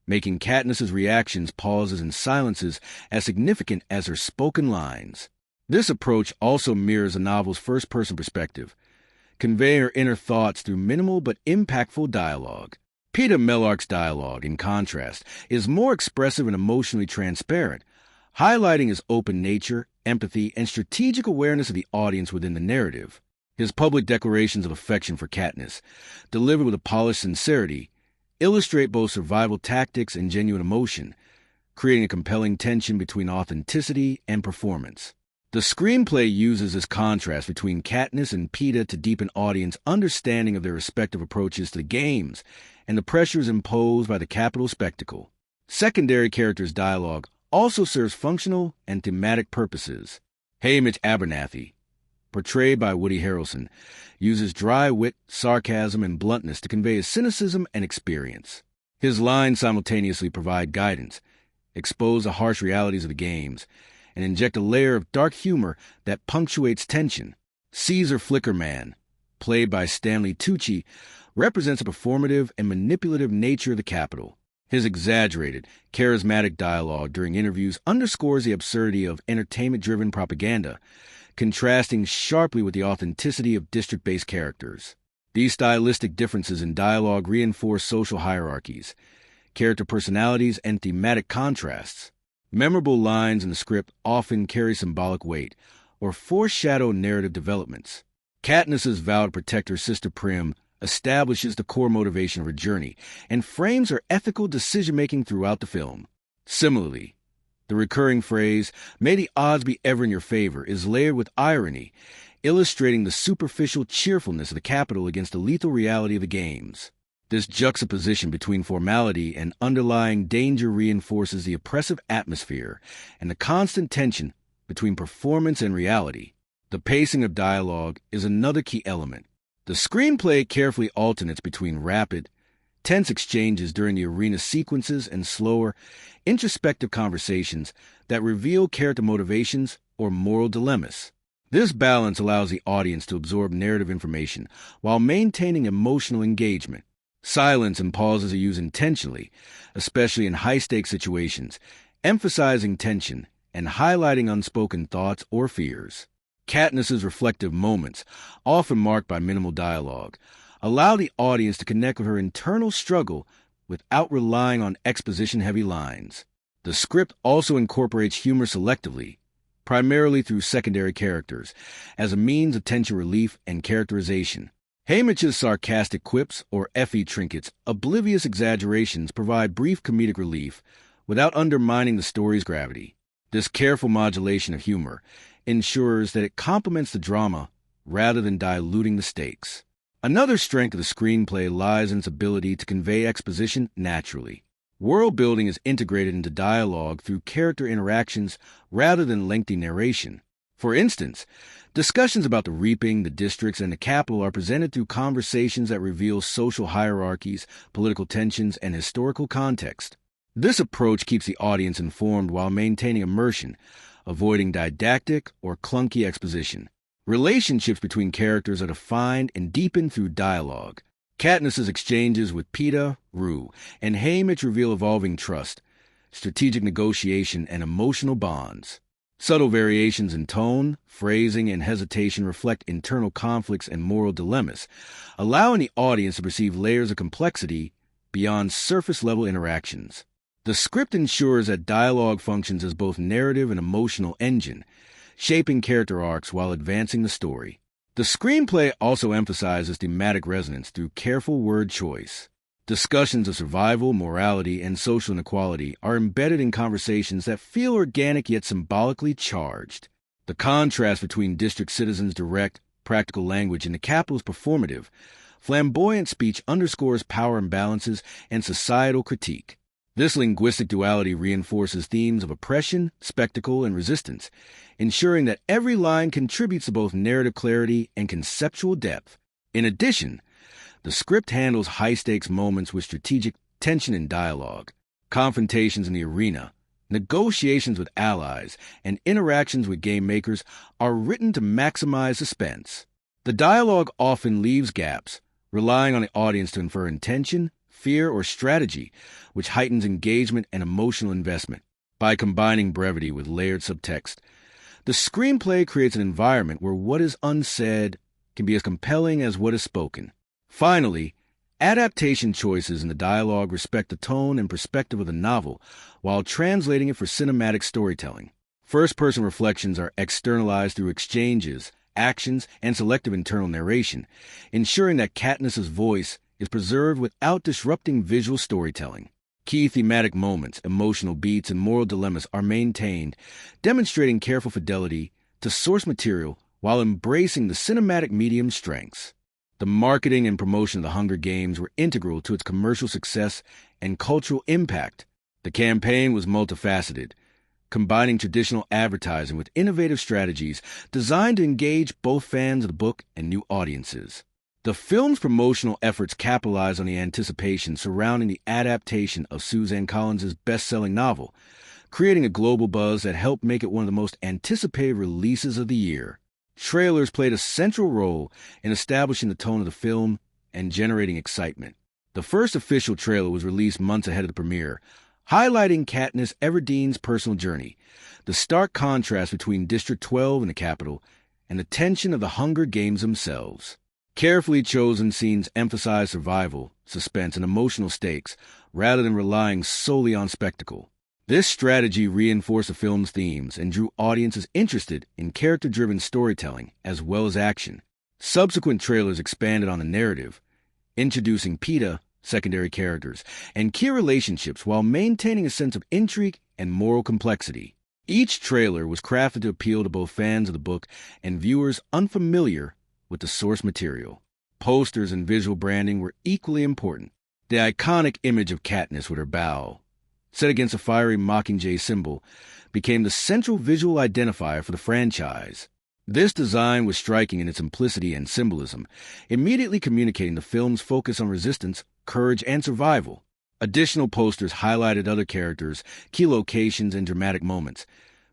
making Katniss's reactions, pauses, and silences as significant as her spoken lines. This approach also mirrors the novel's first-person perspective, conveying her inner thoughts through minimal but impactful dialogue. Peter Mellark's dialogue, in contrast, is more expressive and emotionally transparent, highlighting his open nature, empathy, and strategic awareness of the audience within the narrative. His public declarations of affection for Katniss, delivered with a polished sincerity, illustrate both survival tactics and genuine emotion, creating a compelling tension between authenticity and performance. The screenplay uses this contrast between Katniss and Peeta to deepen audience understanding of their respective approaches to the games and the pressures imposed by the capital spectacle. Secondary characters' dialogue also serves functional and thematic purposes. Haymitch Abernathy, portrayed by Woody Harrelson, uses dry wit, sarcasm, and bluntness to convey his cynicism and experience. His lines simultaneously provide guidance, expose the harsh realities of the games, and inject a layer of dark humor that punctuates tension. Caesar Flickerman, played by Stanley Tucci, represents a performative and manipulative nature of the Capitol. His exaggerated, charismatic dialogue during interviews underscores the absurdity of entertainment-driven propaganda, contrasting sharply with the authenticity of district-based characters. These stylistic differences in dialogue reinforce social hierarchies, character personalities, and thematic contrasts. Memorable lines in the script often carry symbolic weight or foreshadow narrative developments. Katniss's vow to protect her sister Prim establishes the core motivation of her journey and frames her ethical decision-making throughout the film. Similarly, the recurring phrase, "May the odds be ever in your favor," is layered with irony, illustrating the superficial cheerfulness of the Capitol against the lethal reality of the games. This juxtaposition between formality and underlying danger reinforces the oppressive atmosphere and the constant tension between performance and reality. The pacing of dialogue is another key element. The screenplay carefully alternates between rapid, tense exchanges during the arena sequences and slower, introspective conversations that reveal character motivations or moral dilemmas. This balance allows the audience to absorb narrative information while maintaining emotional engagement. Silence and pauses are used intentionally, especially in high-stakes situations, emphasizing tension and highlighting unspoken thoughts or fears. Katniss's reflective moments, often marked by minimal dialogue, allow the audience to connect with her internal struggle without relying on exposition-heavy lines. The script also incorporates humor selectively, primarily through secondary characters, as a means of tension relief and characterization. Haymitch's sarcastic quips or Effie trinkets, oblivious exaggerations, provide brief comedic relief without undermining the story's gravity. This careful modulation of humor ensures that it complements the drama rather than diluting the stakes. Another strength of the screenplay lies in its ability to convey exposition naturally. World building is integrated into dialogue through character interactions rather than lengthy narration. For instance, discussions about the reaping, the districts, and the Capitol are presented through conversations that reveal social hierarchies, political tensions, and historical context. This approach keeps the audience informed while maintaining immersion, avoiding didactic or clunky exposition. Relationships between characters are defined and deepened through dialogue. Katniss's exchanges with Peeta, Rue, and Haymitch reveal evolving trust, strategic negotiation, and emotional bonds. Subtle variations in tone, phrasing, and hesitation reflect internal conflicts and moral dilemmas, allowing the audience to perceive layers of complexity beyond surface-level interactions. The script ensures that dialogue functions as both narrative and emotional engine, shaping character arcs while advancing the story. The screenplay also emphasizes thematic resonance through careful word choice. Discussions of survival, morality, and social inequality are embedded in conversations that feel organic yet symbolically charged. The contrast between district citizens' direct, practical language and the Capitol's performative, flamboyant speech underscores power imbalances and societal critique. This linguistic duality reinforces themes of oppression, spectacle, and resistance, ensuring that every line contributes to both narrative clarity and conceptual depth. In addition, the script handles high-stakes moments with strategic tension and dialogue. Confrontations in the arena, negotiations with allies, and interactions with game makers are written to maximize suspense. The dialogue often leaves gaps, relying on the audience to infer intention, fear, or strategy, which heightens engagement and emotional investment. By combining brevity with layered subtext, the screenplay creates an environment where what is unsaid can be as compelling as what is spoken. Finally, adaptation choices in the dialogue respect the tone and perspective of the novel while translating it for cinematic storytelling. First-person reflections are externalized through exchanges, actions, and selective internal narration, ensuring that Katniss's voice is preserved without disrupting visual storytelling. Key thematic moments, emotional beats, and moral dilemmas are maintained, demonstrating careful fidelity to source material while embracing the cinematic medium's strengths. The marketing and promotion of the Hunger Games were integral to its commercial success and cultural impact. The campaign was multifaceted, combining traditional advertising with innovative strategies designed to engage both fans of the book and new audiences. The film's promotional efforts capitalized on the anticipation surrounding the adaptation of Suzanne Collins' best-selling novel, creating a global buzz that helped make it one of the most anticipated releases of the year. Trailers played a central role in establishing the tone of the film and generating excitement. The first official trailer was released months ahead of the premiere, highlighting Katniss Everdeen's personal journey, the stark contrast between District 12 and the Capitol, and the tension of the Hunger Games themselves. Carefully chosen scenes emphasize survival, suspense, and emotional stakes, rather than relying solely on spectacle. This strategy reinforced the film's themes and drew audiences interested in character-driven storytelling as well as action. Subsequent trailers expanded on the narrative, introducing PETA, secondary characters, and key relationships while maintaining a sense of intrigue and moral complexity. Each trailer was crafted to appeal to both fans of the book and viewers unfamiliar with the source material. Posters and visual branding were equally important. The iconic image of Katniss with her bow, set against a fiery Mockingjay symbol, became the central visual identifier for the franchise. This design was striking in its simplicity and symbolism, immediately communicating the film's focus on resistance, courage, and survival. Additional posters highlighted other characters, key locations, and dramatic moments,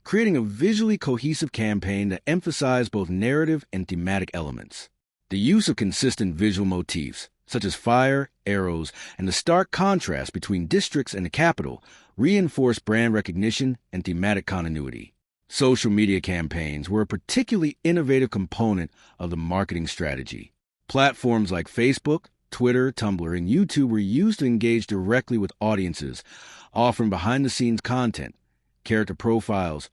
creating a visually cohesive campaign that emphasized both narrative and thematic elements. The use of consistent visual motifs, such as fire, arrows, and the stark contrast between districts and the capital, reinforced brand recognition and thematic continuity. Social media campaigns were a particularly innovative component of the marketing strategy. Platforms like Facebook, Twitter, Tumblr, and YouTube were used to engage directly with audiences, offering behind-the-scenes content, character profiles,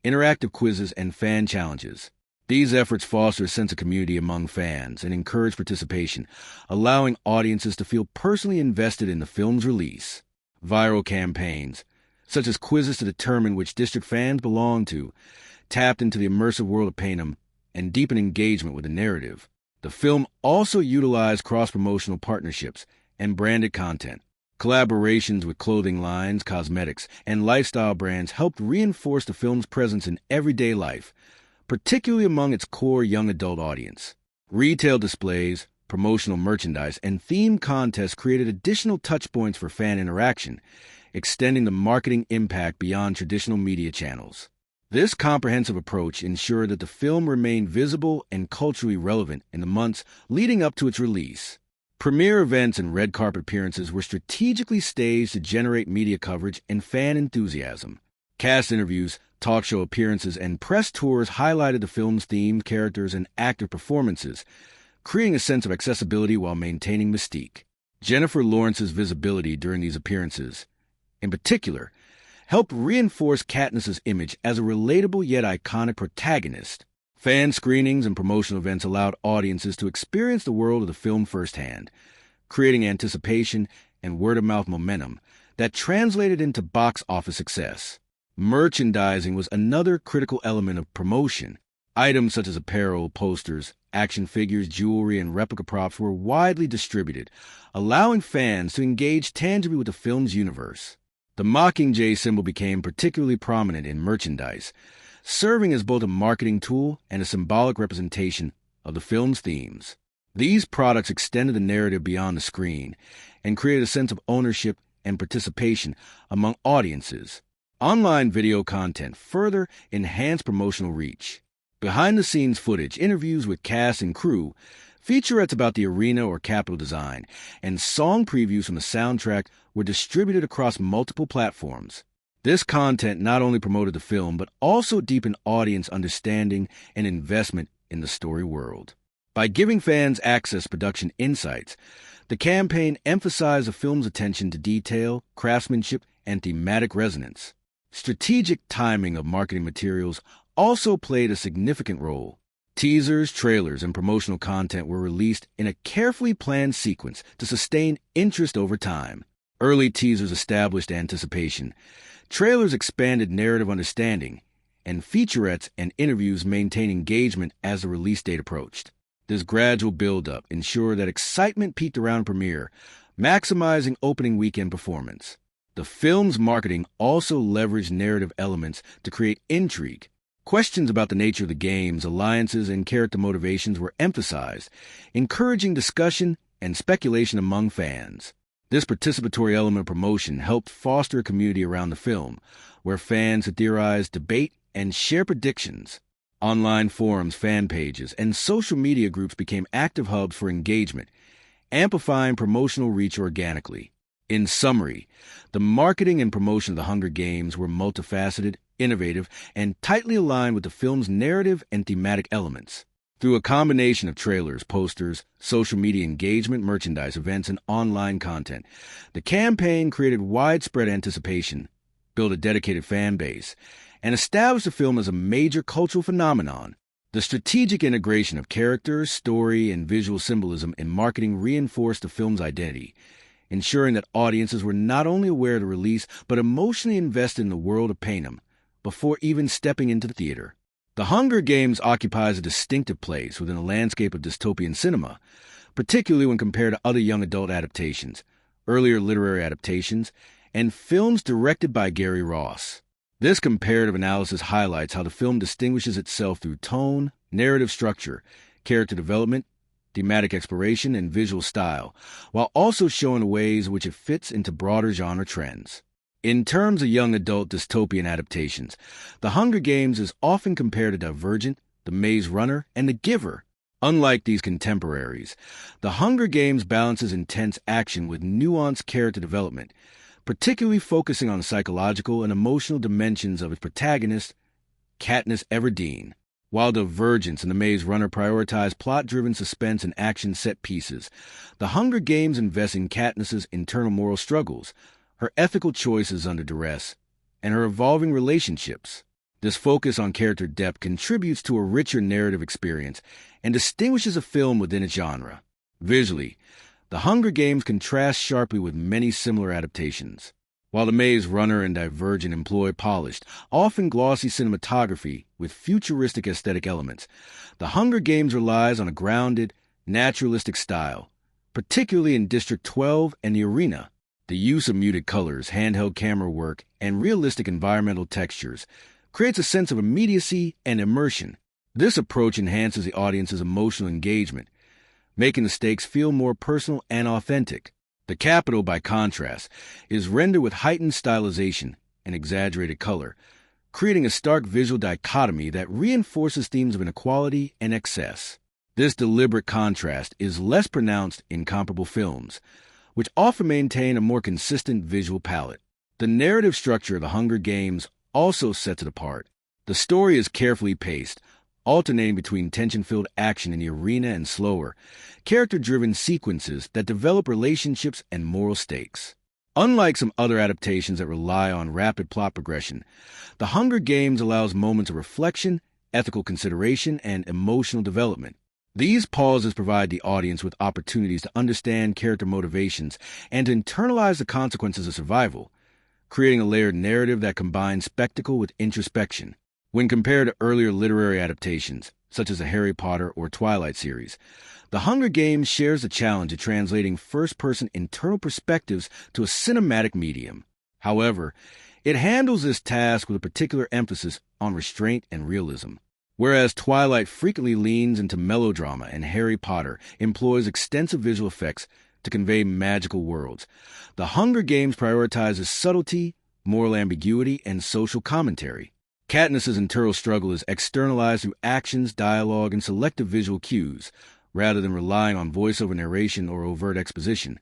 interactive quizzes, and fan challenges. These efforts foster a sense of community among fans and encourage participation, allowing audiences to feel personally invested in the film's release. Viral campaigns, such as quizzes to determine which district fans belong to, tapped into the immersive world of panem and deepened engagement with the narrative. The film also utilized cross-promotional partnerships and branded content. Collaborations with clothing lines, cosmetics, and lifestyle brands helped reinforce the film's presence in everyday life, particularly among its core young adult audience. Retail displays, promotional merchandise, and themed contests created additional touchpoints for fan interaction, extending the marketing impact beyond traditional media channels. This comprehensive approach ensured that the film remained visible and culturally relevant in the months leading up to its release. Premiere events and red carpet appearances were strategically staged to generate media coverage and fan enthusiasm. Cast interviews, talk show appearances, and press tours highlighted the film's theme, characters, and actor performances, creating a sense of accessibility while maintaining mystique. Jennifer Lawrence's visibility during these appearances, in particular, helped reinforce Katniss's image as a relatable yet iconic protagonist. Fan screenings and promotional events allowed audiences to experience the world of the film firsthand, creating anticipation and word-of-mouth momentum that translated into box office success. Merchandising was another critical element of promotion. Items such as apparel, posters, action figures, jewelry, and replica props were widely distributed, allowing fans to engage tangibly with the film's universe. The Mockingjay symbol became particularly prominent in merchandise, serving as both a marketing tool and a symbolic representation of the film's themes. These products extended the narrative beyond the screen and created a sense of ownership and participation among audiences. Online video content further enhanced promotional reach. Behind-the-scenes footage, interviews with cast and crew, featurettes about the arena or Capitol design, and song previews from the soundtrack were distributed across multiple platforms. This content not only promoted the film, but also deepened audience understanding and investment in the story world. By giving fans access to production insights, the campaign emphasized the film's attention to detail, craftsmanship, and thematic resonance. Strategic timing of marketing materials also played a significant role. Teasers, trailers, and promotional content were released in a carefully planned sequence to sustain interest over time. Early teasers established anticipation, trailers expanded narrative understanding, and featurettes and interviews maintained engagement as the release date approached. This gradual build-up ensured that excitement peaked around premiere, maximizing opening weekend performance. The film's marketing also leveraged narrative elements to create intrigue. Questions about the nature of the games, alliances, and character motivations were emphasized, encouraging discussion and speculation among fans. This participatory element of promotion helped foster a community around the film, where fans could theorize, debate, and share predictions. Online forums, fan pages, and social media groups became active hubs for engagement, amplifying promotional reach organically. In summary, the marketing and promotion of the Hunger Games were multifaceted, innovative, and tightly aligned with the film's narrative and thematic elements. Through a combination of trailers, posters, social media engagement, merchandise events, and online content, the campaign created widespread anticipation, built a dedicated fan base, and established the film as a major cultural phenomenon. The strategic integration of characters, story, and visual symbolism in marketing reinforced the film's identity, ensuring that audiences were not only aware of the release, but emotionally invested in the world of panem before even stepping into the theater. The Hunger Games occupies a distinctive place within the landscape of dystopian cinema, particularly when compared to other young adult adaptations, earlier literary adaptations, and films directed by Gary Ross. This comparative analysis highlights how the film distinguishes itself through tone, narrative structure, character development, thematic exploration, and visual style, while also showing the ways in which it fits into broader genre trends. In terms of young adult dystopian adaptations, The Hunger Games is often compared to Divergent, The Maze Runner, and The Giver. Unlike these contemporaries, The Hunger Games balances intense action with nuanced character development, particularly focusing on the psychological and emotional dimensions of its protagonist, Katniss Everdeen. While Divergence and The Maze Runner prioritize plot-driven suspense and action set pieces, The Hunger Games invest in Katniss's internal moral struggles, her ethical choices under duress, and her evolving relationships. This focus on character depth contributes to a richer narrative experience and distinguishes a film within its genre. Visually, The Hunger Games contrast sharply with many similar adaptations. While The Maze Runner and Divergent employ polished, often glossy cinematography with futuristic aesthetic elements, The Hunger Games relies on a grounded, naturalistic style, particularly in District 12 and the arena. The use of muted colors, handheld camera work, and realistic environmental textures creates a sense of immediacy and immersion. This approach enhances the audience's emotional engagement, making the stakes feel more personal and authentic. The Capitol, by contrast, is rendered with heightened stylization and exaggerated color, creating a stark visual dichotomy that reinforces themes of inequality and excess. This deliberate contrast is less pronounced in comparable films, which often maintain a more consistent visual palette. The narrative structure of The Hunger Games also sets it apart. The story is carefully paced, alternating between tension-filled action in the arena and slower, character-driven sequences that develop relationships and moral stakes. Unlike some other adaptations that rely on rapid plot progression, The Hunger Games allows moments of reflection, ethical consideration, and emotional development. These pauses provide the audience with opportunities to understand character motivations and to internalize the consequences of survival, creating a layered narrative that combines spectacle with introspection. When compared to earlier literary adaptations, such as the Harry Potter or Twilight series, The Hunger Games shares the challenge of translating first-person internal perspectives to a cinematic medium. However, it handles this task with a particular emphasis on restraint and realism. Whereas Twilight frequently leans into melodrama and Harry Potter employs extensive visual effects to convey magical worlds, The Hunger Games prioritizes subtlety, moral ambiguity, and social commentary. Katniss's internal struggle is externalized through actions, dialogue, and selective visual cues, rather than relying on voiceover narration or overt exposition,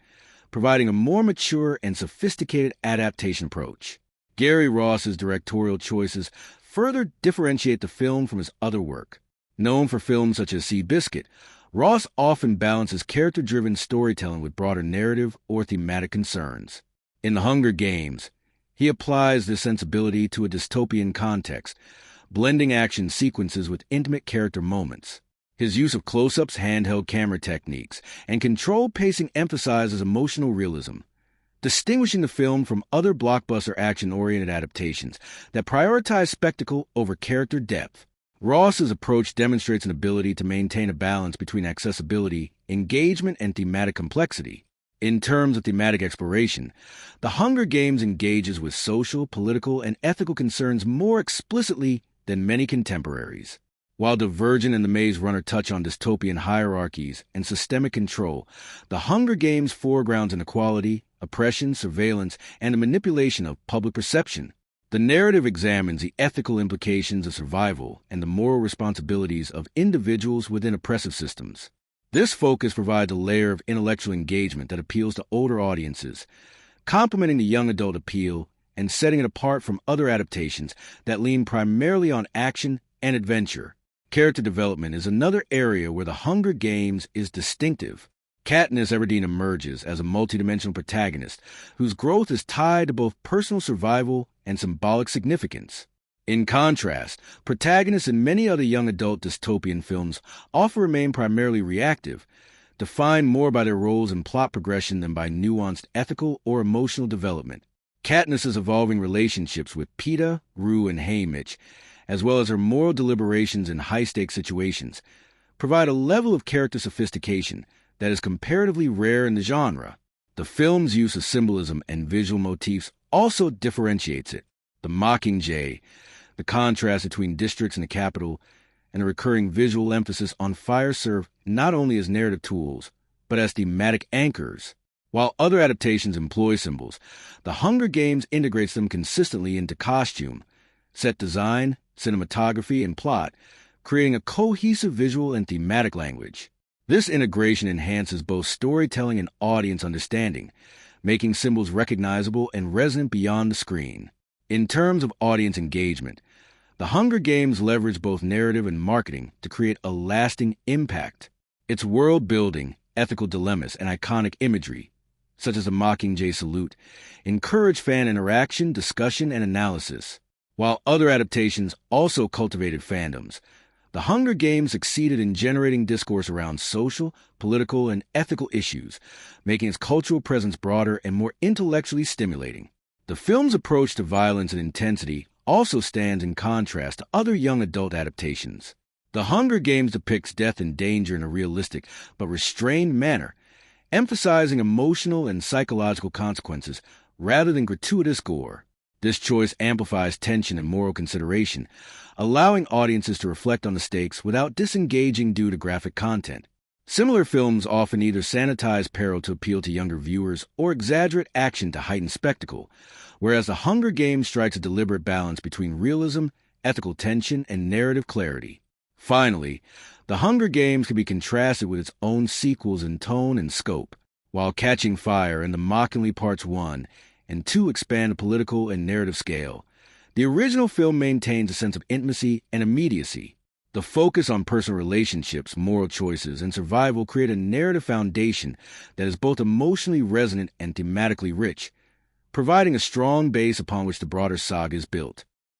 providing a more mature and sophisticated adaptation approach. Gary Ross's directorial choices further differentiate the film from his other work. Known for films such as Seabiscuit, Ross often balances character-driven storytelling with broader narrative or thematic concerns. In The Hunger Games, he applies this sensibility to a dystopian context, blending action sequences with intimate character moments. His use of close-ups, handheld camera techniques, and controlled pacing emphasizes emotional realism, distinguishing the film from other blockbuster action-oriented adaptations that prioritize spectacle over character depth. Ross's approach demonstrates an ability to maintain a balance between accessibility, engagement, and thematic complexity. In terms of thematic exploration, The Hunger Games engages with social, political, and ethical concerns more explicitly than many contemporaries. While Divergent and The Maze Runner touch on dystopian hierarchies and systemic control, The Hunger Games foregrounds inequality, oppression, surveillance, and the manipulation of public perception. The narrative examines the ethical implications of survival and the moral responsibilities of individuals within oppressive systems. This focus provides a layer of intellectual engagement that appeals to older audiences, complementing the young adult appeal and setting it apart from other adaptations that lean primarily on action and adventure. Character development is another area where The Hunger Games is distinctive. Katniss Everdeen emerges as a multidimensional protagonist whose growth is tied to both personal survival and symbolic significance. In contrast, protagonists in many other young adult dystopian films often remain primarily reactive, defined more by their roles and plot progression than by nuanced ethical or emotional development. Katniss's evolving relationships with Peeta, Rue, and Haymitch, as well as her moral deliberations in high-stakes situations, provide a level of character sophistication that is comparatively rare in the genre. The film's use of symbolism and visual motifs also differentiates it. The Mockingjay, the contrast between districts and the capital, and the recurring visual emphasis on fire serve not only as narrative tools, but as thematic anchors. While other adaptations employ symbols, The Hunger Games integrates them consistently into costume, set design, cinematography, and plot, creating a cohesive visual and thematic language. This integration enhances both storytelling and audience understanding, making symbols recognizable and resonant beyond the screen. In terms of audience engagement, The Hunger Games leverage both narrative and marketing to create a lasting impact. Its world-building, ethical dilemmas, and iconic imagery, such as the Mockingjay salute, encourage fan interaction, discussion, and analysis. While other adaptations also cultivated fandoms, The Hunger Games succeeded in generating discourse around social, political, and ethical issues, making its cultural presence broader and more intellectually stimulating. The film's approach to violence and intensity also stands in contrast to other young adult adaptations. The Hunger Games depicts death and danger in a realistic but restrained manner, emphasizing emotional and psychological consequences rather than gratuitous gore. This choice amplifies tension and moral consideration, allowing audiences to reflect on the stakes without disengaging due to graphic content. Similar films often either sanitize peril to appeal to younger viewers or exaggerate action to heighten spectacle, whereas The Hunger Games strikes a deliberate balance between realism, ethical tension, and narrative clarity. Finally, The Hunger Games can be contrasted with its own sequels in tone and scope. While Catching Fire and The Mockingjay Parts 1 and 2 expand the political and narrative scale, the original film maintains a sense of intimacy and immediacy. The focus on personal relationships, moral choices, and survival create a narrative foundation that is both emotionally resonant and thematically rich, providing a strong base upon which the broader saga is built.